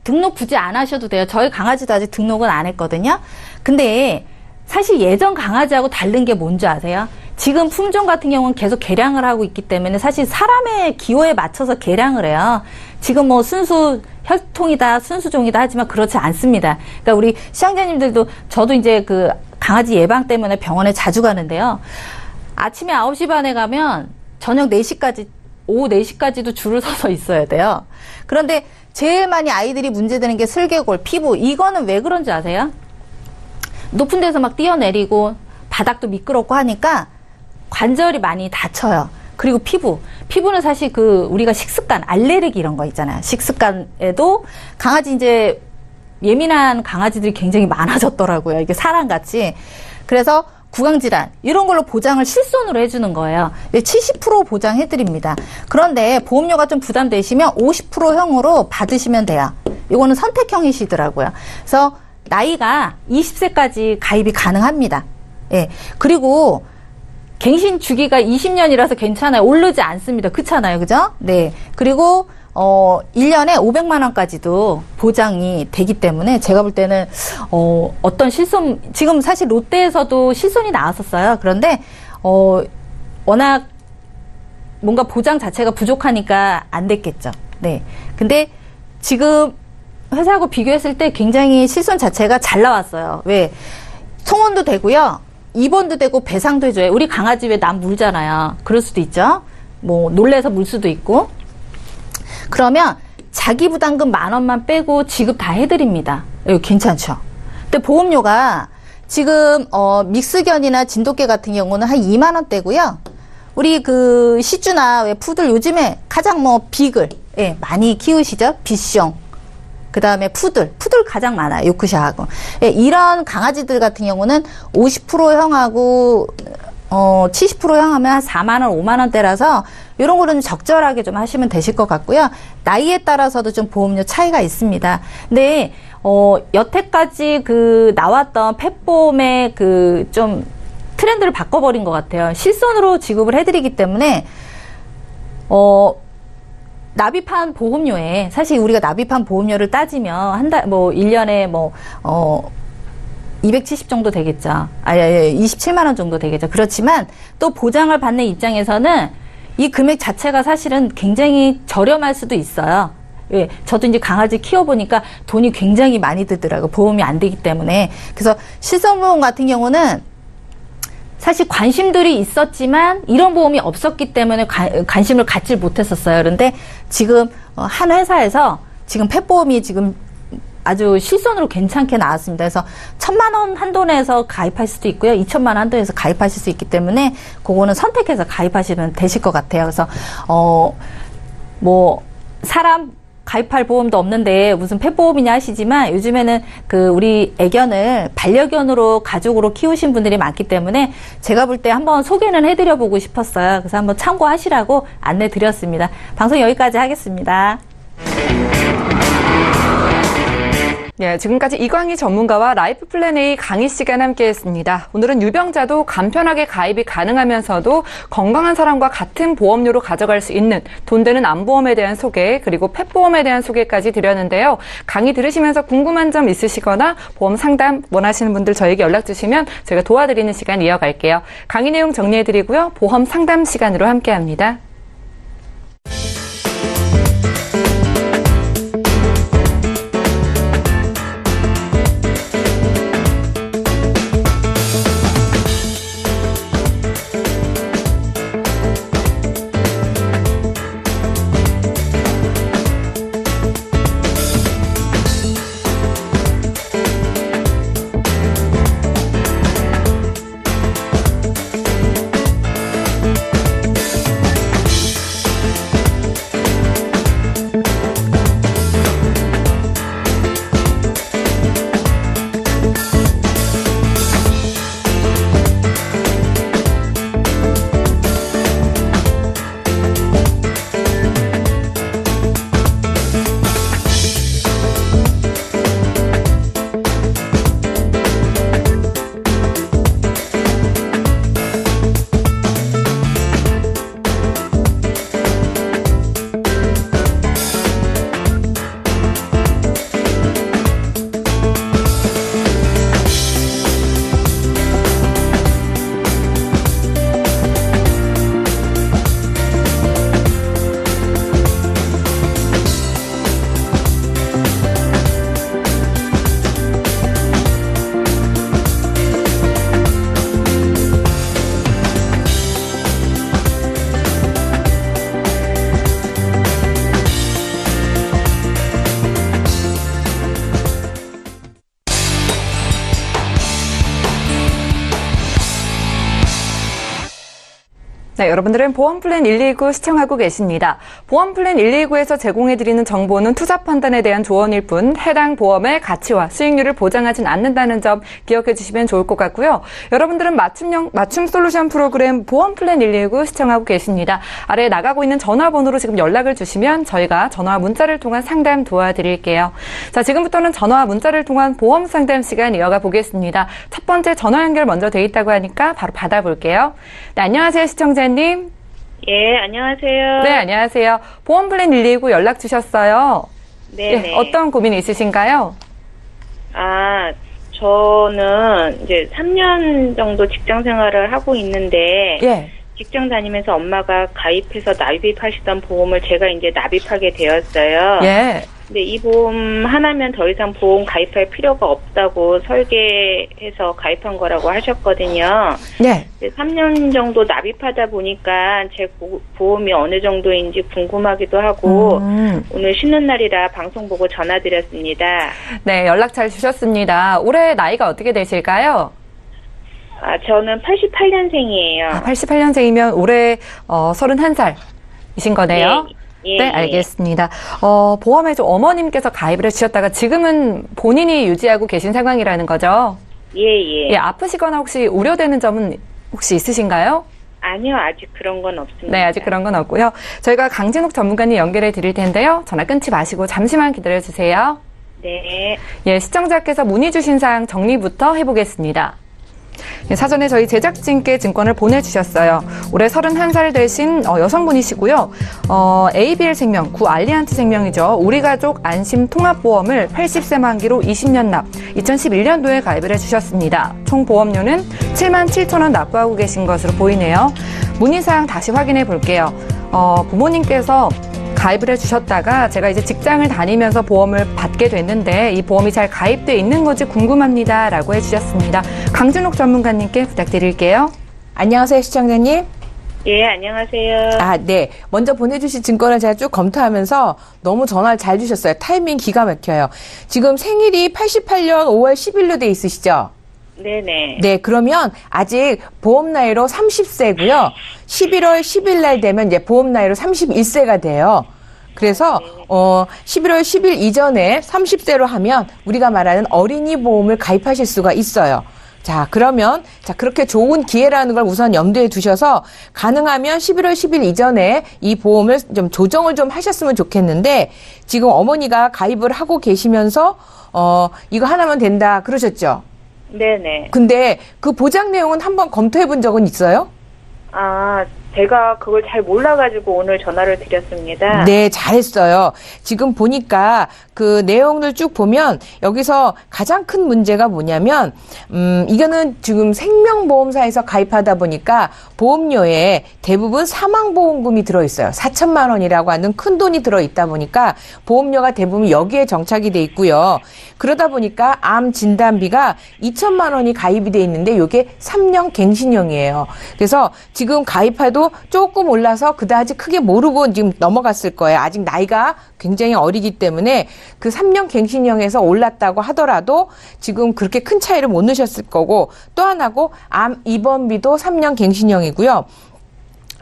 등록 굳이 안 하셔도 돼요. 저희 강아지도 아직 등록은 안 했거든요. 근데 사실 예전 강아지하고 다른 게 뭔지 아세요? 지금 품종 같은 경우는 계속 개량을 하고 있기 때문에 사실 사람의 기호에 맞춰서 개량을 해요. 지금 뭐 순수 혈통이다, 순수종이다 하지만 그렇지 않습니다. 그러니까 우리 시청자님들도 저도 이제 그 강아지 예방 때문에 병원에 자주 가는데요. 아침에 9시 반에 가면 저녁 4시까지, 오후 4시까지도 줄을 서서 있어야 돼요. 그런데 제일 많이 아이들이 문제되는 게 슬개골, 피부. 이거는 왜 그런지 아세요? 높은 데서 막 뛰어내리고 바닥도 미끄럽고 하니까 관절이 많이 다쳐요. 그리고 피부는 사실 우리가 식습관, 알레르기 이런 거 있잖아요. 식습관에도 강아지 이제 예민한 강아지들이 굉장히 많아졌더라고요. 이게 사람같이. 그래서 구강질환 이런 걸로 보장을 실손으로 해주는 거예요. 70% 보장해드립니다. 그런데 보험료가 좀 부담되시면 50%형으로 받으시면 돼요. 이거는 선택형이시더라고요. 그래서 나이가 20세까지 가입이 가능합니다. 예. 그리고 갱신 주기가 20년이라서 괜찮아요. 오르지 않습니다. 그렇잖아요. 그죠? 네. 그리고 1년에 500만 원까지도 보장이 되기 때문에 제가 볼 때는 어떤 실손, 지금 사실 롯데에서도 실손이 나왔었어요. 그런데 워낙 뭔가 보장 자체가 부족하니까 안 됐겠죠. 네. 근데 지금 회사하고 비교했을 때 굉장히 실손 자체가 잘 나왔어요. 왜? 송원도 되고요. 입원도 되고 배상도 해줘요. 우리 강아지 왜 남 물잖아요. 그럴 수도 있죠. 뭐 놀래서 물 수도 있고. 그러면 자기 부담금 10,000원만 빼고 지급 다 해드립니다. 이거 괜찮죠? 근데 보험료가 지금 믹스견이나 진돗개 같은 경우는 한 2만 원대고요. 우리 그 시주나 왜 푸들 요즘에 가장 뭐 비글 예, 많이 키우시죠? 비숑. 그 다음에 푸들 가장 많아요. 요크샤하고. 예, 이런 강아지들 같은 경우는 50%형하고 70%형 하면 한 4만 원, 5만 원대라서 이런 거는 적절하게 좀 하시면 되실 것 같고요. 나이에 따라서도 좀 보험료 차이가 있습니다. 근데 여태까지 나왔던 펫보험의 좀 트렌드를 바꿔버린 것 같아요. 실손으로 지급을 해드리기 때문에 납입한 보험료에 사실 우리가 납입한 보험료를 따지면 1년에 270 정도 되겠죠. 27만 원 정도 되겠죠. 그렇지만 또 보장을 받는 입장에서는 이 금액 자체가 사실은 굉장히 저렴할 수도 있어요. 예, 저도 이제 강아지 키워보니까 돈이 굉장히 많이 들더라고요. 보험이 안 되기 때문에. 그래서 실손보험 같은 경우는 사실 관심들이 있었지만 이런 보험이 없었기 때문에 관심을 갖질 못했었어요. 그런데 지금 한 회사에서 지금 펫보험이 지금 아주 실손으로 괜찮게 나왔습니다. 그래서 1,000만 원 한도 내에서 가입할 수도 있고요. 2,000만 원 한도에서 가입하실 수 있기 때문에 그거는 선택해서 가입하시면 되실 것 같아요. 그래서 사람 가입할 보험도 없는데 무슨 펫보험이냐 하시지만 요즘에는 우리 애견을 반려견으로 가족으로 키우신 분들이 많기 때문에 제가 볼 때 한번 소개는 해드려 보고 싶었어요. 그래서 한번 참고하시라고 안내 드렸습니다. 방송 여기까지 하겠습니다. 네, 지금까지 이광희 전문가와 라이프 플랜 A 강의 시간 함께했습니다. 오늘은 유병자도 간편하게 가입이 가능하면서도 건강한 사람과 같은 보험료로 가져갈 수 있는 돈 되는 암보험에 대한 소개 그리고 펫보험에 대한 소개까지 드렸는데요. 강의 들으시면서 궁금한 점 있으시거나 보험 상담 원하시는 분들 저에게 연락 주시면 저희가 도와드리는 시간 이어갈게요. 강의 내용 정리해드리고요. 보험 상담 시간으로 함께합니다. 네, 여러분들은 보험플랜 119 시청하고 계십니다. 보험플랜 119에서 제공해드리는 정보는 투자 판단에 대한 조언일 뿐 해당 보험의 가치와 수익률을 보장하진 않는다는 점 기억해 주시면 좋을 것 같고요. 여러분들은 맞춤 솔루션 프로그램 보험플랜 119 시청하고 계십니다. 아래에 나가고 있는 전화번호로 지금 연락을 주시면 저희가 전화와 문자를 통한 상담 도와드릴게요. 자, 지금부터는 전화와 문자를 통한 보험 상담 시간 이어가 보겠습니다. 첫 번째 전화 연결 먼저 돼 있다고 하니까 바로 받아볼게요. 네, 안녕하세요, 시청자님. 예, 안녕하세요. 네, 안녕하세요. 보험플랜 119 연락 주셨어요. 네. 예, 어떤 고민이 있으신가요? 저는 이제 3년 정도 직장 생활을 하고 있는데, 예. 직장 다니면서 엄마가 가입해서 납입하시던 보험을 제가 이제 납입하게 되었어요. 예. 근데 이 보험 하나면 더 이상 보험 가입할 필요가 없다고 설계해서 가입한 거라고 하셨거든요. 네. 3년 정도 납입하다 보니까 제 보험이 어느 정도인지 궁금하기도 하고 오늘 쉬는 날이라 방송 보고 전화드렸습니다. 네, 연락 잘 주셨습니다. 올해 나이가 어떻게 되실까요? 저는 88년생이에요. 88년생이면 올해 31살이신 거네요. 예, 네, 알겠습니다. 보험에 좀 어머님께서 가입을 해주셨다가 지금은 본인이 유지하고 계신 상황이라는 거죠? 예. 예, 아프시거나 혹시 우려되는 점은 혹시 있으신가요? 아니요, 아직 그런 건 없습니다. 네, 아직 그런 건 없고요. 저희가 강진욱 전문가님 연결해 드릴 텐데요. 전화 끊지 마시고 잠시만 기다려 주세요. 네. 예, 시청자께서 문의 주신 사항 정리부터 해보겠습니다. 예, 사전에 저희 제작진께 증권을 보내주셨어요. 올해 31살 되신 여성분이시고요. ABL 생명, 구 알리안트 생명이죠. 우리 가족 안심 통합보험을 80세 만기로 20년 납, 2011년도에 가입을 해주셨습니다. 총 보험료는 77,000원 납부하고 계신 것으로 보이네요. 문의사항 다시 확인해 볼게요. 부모님께서 가입을 해주셨다가 제가 이제 직장을 다니면서 보험을 받게 됐는데 이 보험이 잘 가입돼 있는 건지 궁금합니다 라고 해주셨습니다. 강진욱 전문가님께 부탁드릴게요. 안녕하세요, 시청자님. 예, 안녕하세요. 네. 먼저 보내주신 증권을 제가 쭉 검토하면서 너무 전화를 잘 주셨어요. 타이밍 기가 막혀요. 지금 생일이 88년 5월 10일로 돼 있으시죠? 네네. 네, 그러면 아직 보험 나이로 30세고요. 11월 10일 날 되면 이제 보험 나이로 31세가 돼요. 그래서 11월 10일 이전에 30세로 하면 우리가 말하는 어린이 보험을 가입하실 수가 있어요. 자, 그러면 그렇게 좋은 기회라는 걸 우선 염두에 두셔서 가능하면 11월 10일 이전에 이 보험을 좀 조정을 좀 하셨으면 좋겠는데 지금 어머니가 가입을 하고 계시면서 이거 하나면 된다 그러셨죠? 네네. 근데 그 보장 내용은 한번 검토해 본 적은 있어요? 제가 그걸 잘 몰라가지고 오늘 전화를 드렸습니다. 네, 잘했어요. 지금 보니까 그 내용을 쭉 보면 여기서 가장 큰 문제가 뭐냐면, 이거는 지금 생명보험사에서 가입하다 보니까 보험료에 대부분 사망보험금이 들어있어요. 4천만 원이라고 하는 큰 돈이 들어있다 보니까 보험료가 대부분 여기에 정착이 돼 있고요. 그러다 보니까 암 진단비가 2천만 원이 가입이 돼 있는데 이게 3년 갱신형이에요. 그래서 지금 가입해도 조금 올라서 그다지 크게 모르고 지금 넘어갔을 거예요. 아직 나이가 굉장히 어리기 때문에 그 3년 갱신형에서 올랐다고 하더라도 지금 그렇게 큰 차이를 못 넣으셨을 거고 또 하나고 암 입원비도 3년 갱신형이고요.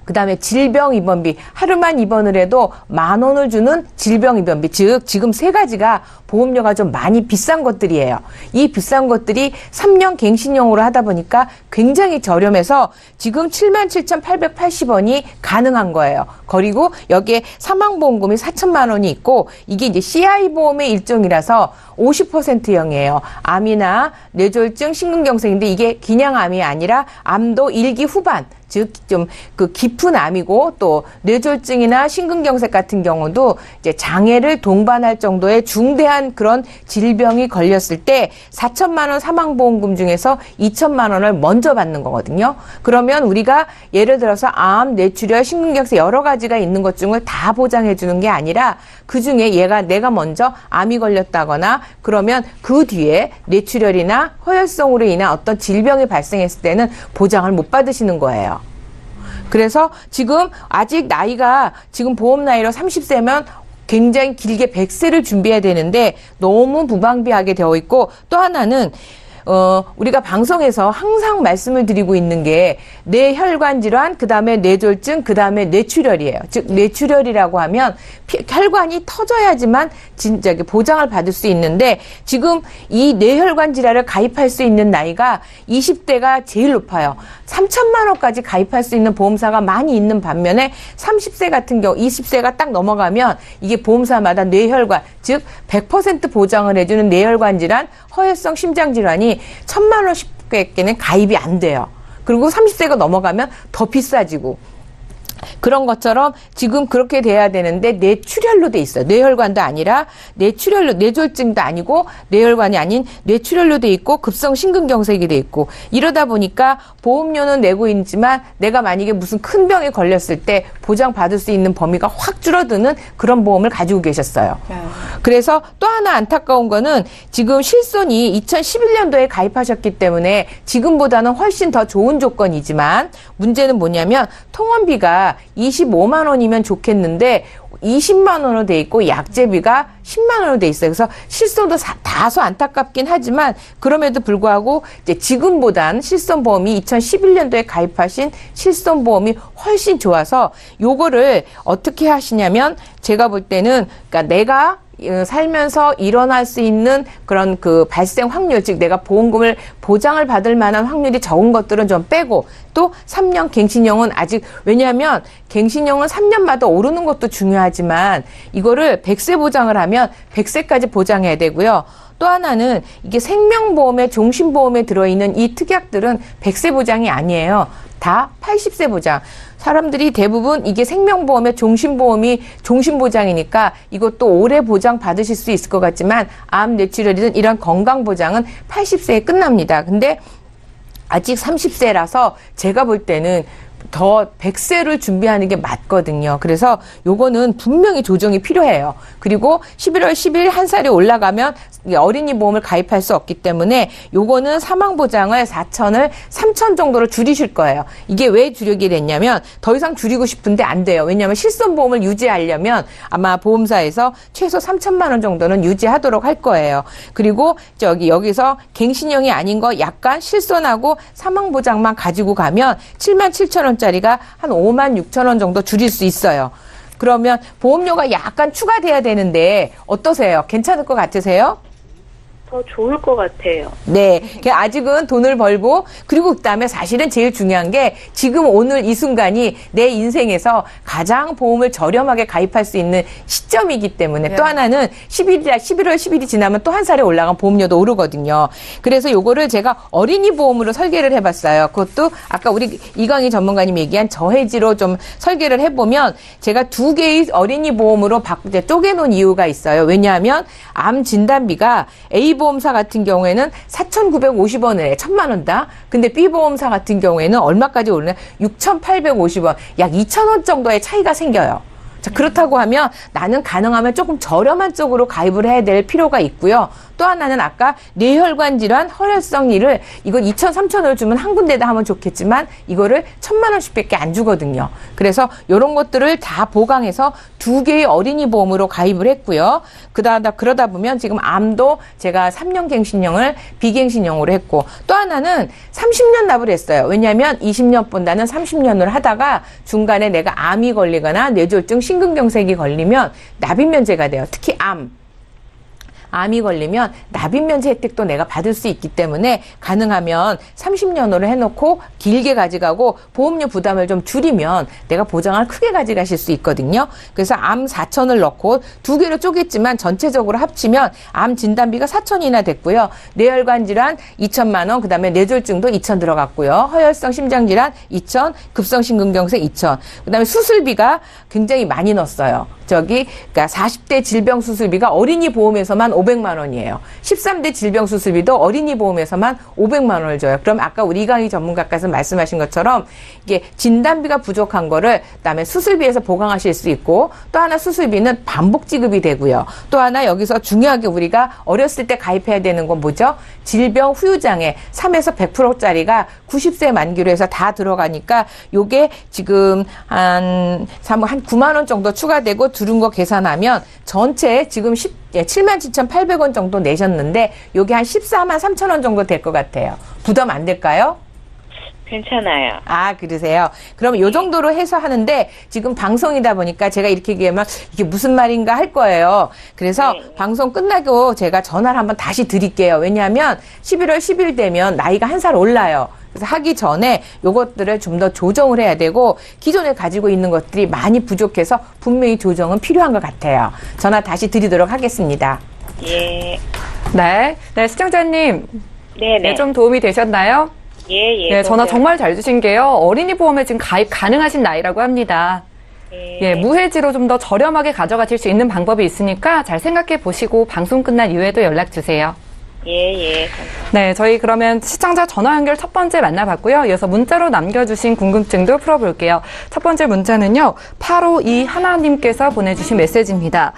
그 다음에 질병 입원비, 하루만 입원을 해도 10,000원을 주는 질병 입원비, 즉 지금 세 가지가 보험료가 좀 많이 비싼 것들이에요. 이 비싼 것들이 3년 갱신형으로 하다 보니까 굉장히 저렴해서 지금 77,880원이 가능한 거예요. 그리고 여기에 사망보험금이 4천만 원이 있고 이게 이제 CI 보험의 일종이라서 50%형이에요. 암이나 뇌졸중, 심근경색인데 이게 그냥 암이 아니라 암도 1기 후반, 즉 좀 그 깊은 암이고 또 뇌졸중이나 심근경색 같은 경우도 이제 장애를 동반할 정도의 중대한 그런 질병이 걸렸을 때 4천만 원 사망보험금 중에서 2천만 원을 먼저 받는 거거든요. 그러면 우리가 예를 들어서 암, 뇌출혈, 심근경색 여러 가지가 있는 것 중을 다 보장해 주는 게 아니라 그 중에 내가 먼저 암이 걸렸다거나 그러면 그 뒤에 뇌출혈이나 허혈성으로 인한 어떤 질병이 발생했을 때는 보장을 못 받으시는 거예요. 그래서 지금 아직 나이가 지금 보험 나이로 30세면 굉장히 길게 100세를 준비해야 되는데 너무 무방비하게 되어 있고 또 하나는 우리가 방송에서 항상 말씀을 드리고 있는 게 뇌혈관 질환, 그 다음에 뇌졸중, 그 다음에 뇌출혈이에요. 즉 뇌출혈이라고 하면 혈관이 터져야지만 진짜 보장을 받을 수 있는데 지금 이 뇌혈관 질환을 가입할 수 있는 나이가 20대가 제일 높아요. 3천만 원까지 가입할 수 있는 보험사가 많이 있는 반면에 30세 같은 경우 20세가 딱 넘어가면 이게 보험사마다 뇌혈관, 즉 100% 보장을 해주는 뇌혈관 질환, 허혈성 심장 질환이 1,000만 원씩밖에는 가입이 안 돼요. 그리고 30세가 넘어가면 더 비싸지고 그런 것처럼 지금 그렇게 돼야 되는데 뇌출혈로 돼 있어요. 뇌혈관도 아니라 뇌출혈로, 뇌졸중도 아니고 뇌혈관이 아닌 뇌출혈로 돼 있고 급성 심근경색이 돼 있고 이러다 보니까 보험료는 내고 있지만 내가 만약에 무슨 큰 병에 걸렸을 때 보장받을 수 있는 범위가 확 줄어드는 그런 보험을 가지고 계셨어요. 그래서 또 하나 안타까운 거는 지금 실손이 2011년도에 가입하셨기 때문에 지금보다는 훨씬 더 좋은 조건이지만 문제는 뭐냐면 통원비가 25만 원이면 좋겠는데 20만 원으로 돼 있고 약제비가 10만 원으로 돼 있어요. 그래서 실손도 다소 안타깝긴 하지만 그럼에도 불구하고 이제 지금보단 실손보험이 2011년도에 가입하신 실손보험이 훨씬 좋아서 요거를 어떻게 하시냐면 제가 볼 때는 그러니까 내가 살면서 일어날 수 있는 그런 그 발생 확률, 즉 내가 보험금을 보장을 받을 만한 확률이 적은 것들은 좀 빼고 또 3년 갱신형은 아직 왜냐하면 갱신형은 3년마다 오르는 것도 중요하지만 이거를 100세 보장을 하면 100세까지 보장해야 되고요. 또 하나는 이게 생명보험에 종신보험에 들어있는 이 특약들은 100세 보장이 아니에요. 다 80세 보장. 사람들이 대부분 이게 생명보험의 종신보험이 종신보장이니까 이것도 오래 보장 받으실 수 있을 것 같지만 암, 뇌출혈이든 이런 건강보장은 80세에 끝납니다. 근데 아직 30세라서 제가 볼 때는 더 100세를 준비하는 게 맞거든요. 그래서 요거는 분명히 조정이 필요해요. 그리고 11월 10일 한 살이 올라가면 어린이 보험을 가입할 수 없기 때문에 요거는 사망보장을 4천을 3천 정도로 줄이실 거예요. 이게 왜 줄이게 됐냐면 더 이상 줄이고 싶은데 안 돼요. 왜냐하면 실손보험을 유지하려면 아마 보험사에서 최소 3천만 원 정도는 유지하도록 할 거예요. 그리고 여기서 갱신형이 아닌 거 약간 실손하고 사망보장만 가지고 가면 7만 7천 원짜리가 한 5만 6천 원 정도 줄일 수 있어요. 그러면 보험료가 약간 추가돼야 되는데 어떠세요? 괜찮을 것 같으세요? 더 좋을 것 같아요. 네. 아직은 돈을 벌고, 그리고 그다음에 사실은 제일 중요한 게 지금 오늘 이 순간이 내 인생에서 가장 보험을 저렴하게 가입할 수 있는 시점이기 때문에 네. 또 하나는 11월 10일이 지나면 또 한 살에 올라간 보험료도 오르거든요. 그래서 요거를 제가 어린이 보험으로 설계를 해봤어요. 그것도 아까 우리 이광희 전문가님 얘기한 저해지로 좀 설계를 해보면 제가 2개의 어린이 보험으로 쪼개놓은 이유가 있어요. 왜냐하면 암 진단비가 A 보험사 같은 경우에는 4,950원을 해. 1,000만 원다. 근데 B보험사 같은 경우에는 얼마까지 오르냐? 6,850원. 약 2,000원 정도의 차이가 생겨요. 자, 그렇다고 하면 나는 가능하면 조금 저렴한 쪽으로 가입을 해야 될 필요가 있고요. 또 하나는 아까 뇌혈관 질환, 혈혈성리를 이거 2천, 3천을 주면 한 군데다 하면 좋겠지만 이거를 1,000만 원씩밖에 안 주거든요. 그래서 이런 것들을 다 보강해서 2개의 어린이 보험으로 가입을 했고요. 그러다 보면 지금 암도 제가 3년 갱신형을 비갱신형으로 했고 또 하나는 30년 납을 했어요. 왜냐하면 20년보다는 30년을 하다가 중간에 내가 암이 걸리거나 뇌졸중, 심근경색이 걸리면 납입면제가 돼요. 특히 암이 걸리면 납입면제 혜택도 내가 받을 수 있기 때문에 가능하면 30년으로 해놓고 길게 가져가고 보험료 부담을 좀 줄이면 내가 보장을 크게 가져가실 수 있거든요. 그래서 암 4천을 넣고 2개로 쪼갰지만 전체적으로 합치면 암 진단비가 4천이나 됐고요. 뇌혈관 질환 2천만 원, 그다음에 뇌졸중도 2천 들어갔고요. 허혈성 심장질환 2천, 급성심근경색 2천. 그다음에 수술비가 굉장히 많이 넣었어요. 그러니까 40대 질병 수술비가 어린이 보험에서만 500만 원이에요. 13대 질병 수술비도 어린이 보험에서만 500만 원을 줘요. 그럼 아까 우리 이강희 전문가께서 말씀하신 것처럼 이게 진단비가 부족한 거를 그다음에 수술비에서 보강하실 수 있고 또 하나 수술비는 반복 지급이 되고요. 또 하나 여기서 중요하게 우리가 어렸을 때 가입해야 되는 건 뭐죠? 질병 후유장애 3에서 100%짜리가 90세 만기로 해서 다 들어가니까 요게 지금 한 9만 원 정도 추가되고 들은 거 계산하면 전체 지금 77,800원 정도 내셨는데 요게 한 14만 3천 원 정도 될 것 같아요. 부담 안 될까요? 괜찮아요. 아, 그러세요? 그럼 요 정도로 해서 하는데 지금 방송이다 보니까 제가 이렇게 얘기하면 이게 무슨 말인가 할 거예요. 그래서 네. 방송 끝나고 제가 전화를 한번 다시 드릴게요. 왜냐하면 11월 10일 되면 나이가 한 살 올라요. 그래서 하기 전에 요것들을 좀 더 조정을 해야 되고 기존에 가지고 있는 것들이 많이 부족해서 분명히 조정은 필요한 것 같아요. 전화 다시 드리도록 하겠습니다. 예. 네, 네네. 네, 좀 도움이 되셨나요? 예. 네, 전화 정말 잘 주신 게요. 어린이 보험에 지금 가입 가능하신 나이라고 합니다. 예, 무해지로 좀 더 저렴하게 가져가실 수 있는 방법이 있으니까 잘 생각해 보시고 방송 끝난 이후에도 연락 주세요. 예. 감사합니다. 네, 저희 그러면 시청자 전화 연결 첫 번째 만나봤고요. 이어서 문자로 남겨주신 궁금증도 풀어볼게요. 첫 번째 문자는요. 852 하나님께서 보내주신 메시지입니다.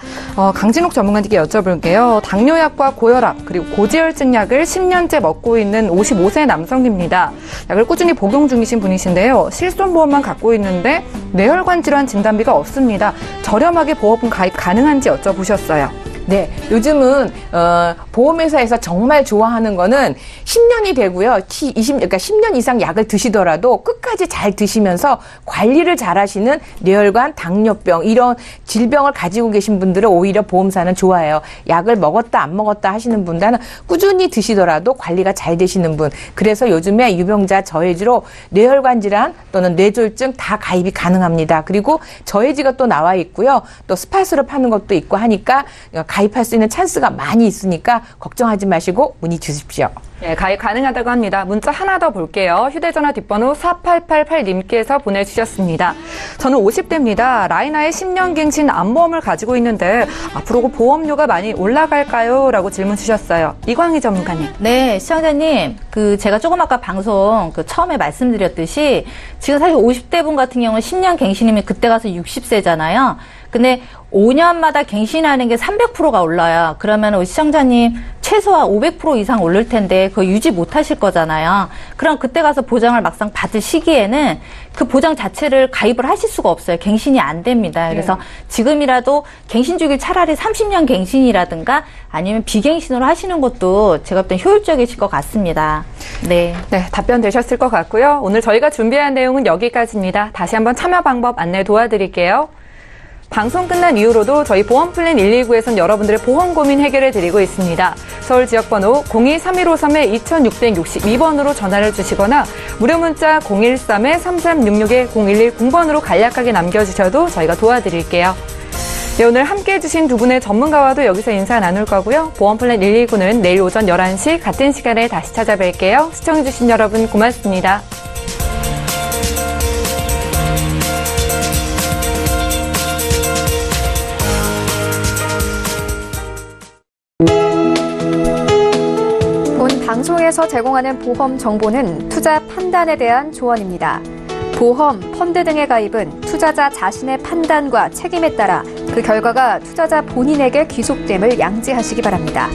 강진욱 전문가님께 여쭤볼게요. 당뇨약과 고혈압 그리고 고지혈증 약을 10년째 먹고 있는 55세 남성입니다. 약을 꾸준히 복용 중이신 분이신데요. 실손보험만 갖고 있는데 뇌혈관 질환 진단비가 없습니다. 저렴하게 보험금 가입 가능한지 여쭤보셨어요. 네, 요즘은 보험회사에서 정말 좋아하는 거는 10년이 되고요. 그러니까 10년 이상 약을 드시더라도 끝까지 잘 드시면서 관리를 잘 하시는 뇌혈관, 당뇨병 이런 질병을 가지고 계신 분들은 오히려 보험사는 좋아해요. 약을 먹었다 안 먹었다 하시는 분들은 꾸준히 드시더라도 관리가 잘 되시는 분. 그래서 요즘에 유병자 저해지로 뇌혈관 질환 또는 뇌졸중 다 가입이 가능합니다. 그리고 저해지가 또 나와 있고요. 또 스팟으로 파는 것도 있고 하니까 가입할 수 있는 찬스가 많이 있으니까 걱정하지 마시고 문의 주십시오. 예, 가입 가능하다고 합니다. 문자 하나 더 볼게요. 휴대전화 뒷번호 4888님께서 보내주셨습니다. 저는 50대입니다. 라이나의 10년 갱신 암보험을 가지고 있는데 앞으로 보험료가 많이 올라갈까요? 라고 질문 주셨어요. 이광희 전문가님. 네, 시청자님, 제가 조금 아까 방송 처음에 말씀드렸듯이 지금 사실 50대 분 같은 경우는 10년 갱신이면 그때 가서 60세잖아요. 근데 5년마다 갱신하는 게 300%가 올라요. 그러면 우리 시청자님 최소한 500% 이상 오를 텐데 그거 유지 못 하실 거잖아요. 그럼 그때 가서 보장을 막상 받을 시기에는 그 보장 자체를 가입을 하실 수가 없어요. 갱신이 안 됩니다. 그래서 지금이라도 갱신 주기 차라리 30년 갱신이라든가 아니면 비갱신으로 하시는 것도 제가 볼 땐 효율적이실 것 같습니다. 네. 네, 답변 되셨을 것 같고요. 오늘 저희가 준비한 내용은 여기까지입니다. 다시 한번 참여 방법 안내 도와드릴게요. 방송 끝난 이후로도 저희 보험플랜 119에선 여러분들의 보험 고민 해결해 드리고 있습니다. 서울 지역번호 02-3153-2662번으로 전화를 주시거나 무료 문자 013-3366-0110번으로 간략하게 남겨주셔도 저희가 도와드릴게요. 네, 오늘 함께해 주신 두 분의 전문가와도 여기서 인사 나눌 거고요. 보험플랜 119는 내일 오전 11시 같은 시간에 다시 찾아뵐게요. 시청해 주신 여러분 고맙습니다. 본 방송에서 제공하는 보험 정보는 투자 판단에 대한 조언입니다. 보험, 펀드 등의 가입은 투자자 자신의 판단과 책임에 따라 그 결과가 투자자 본인에게 귀속됨을 양지하시기 바랍니다.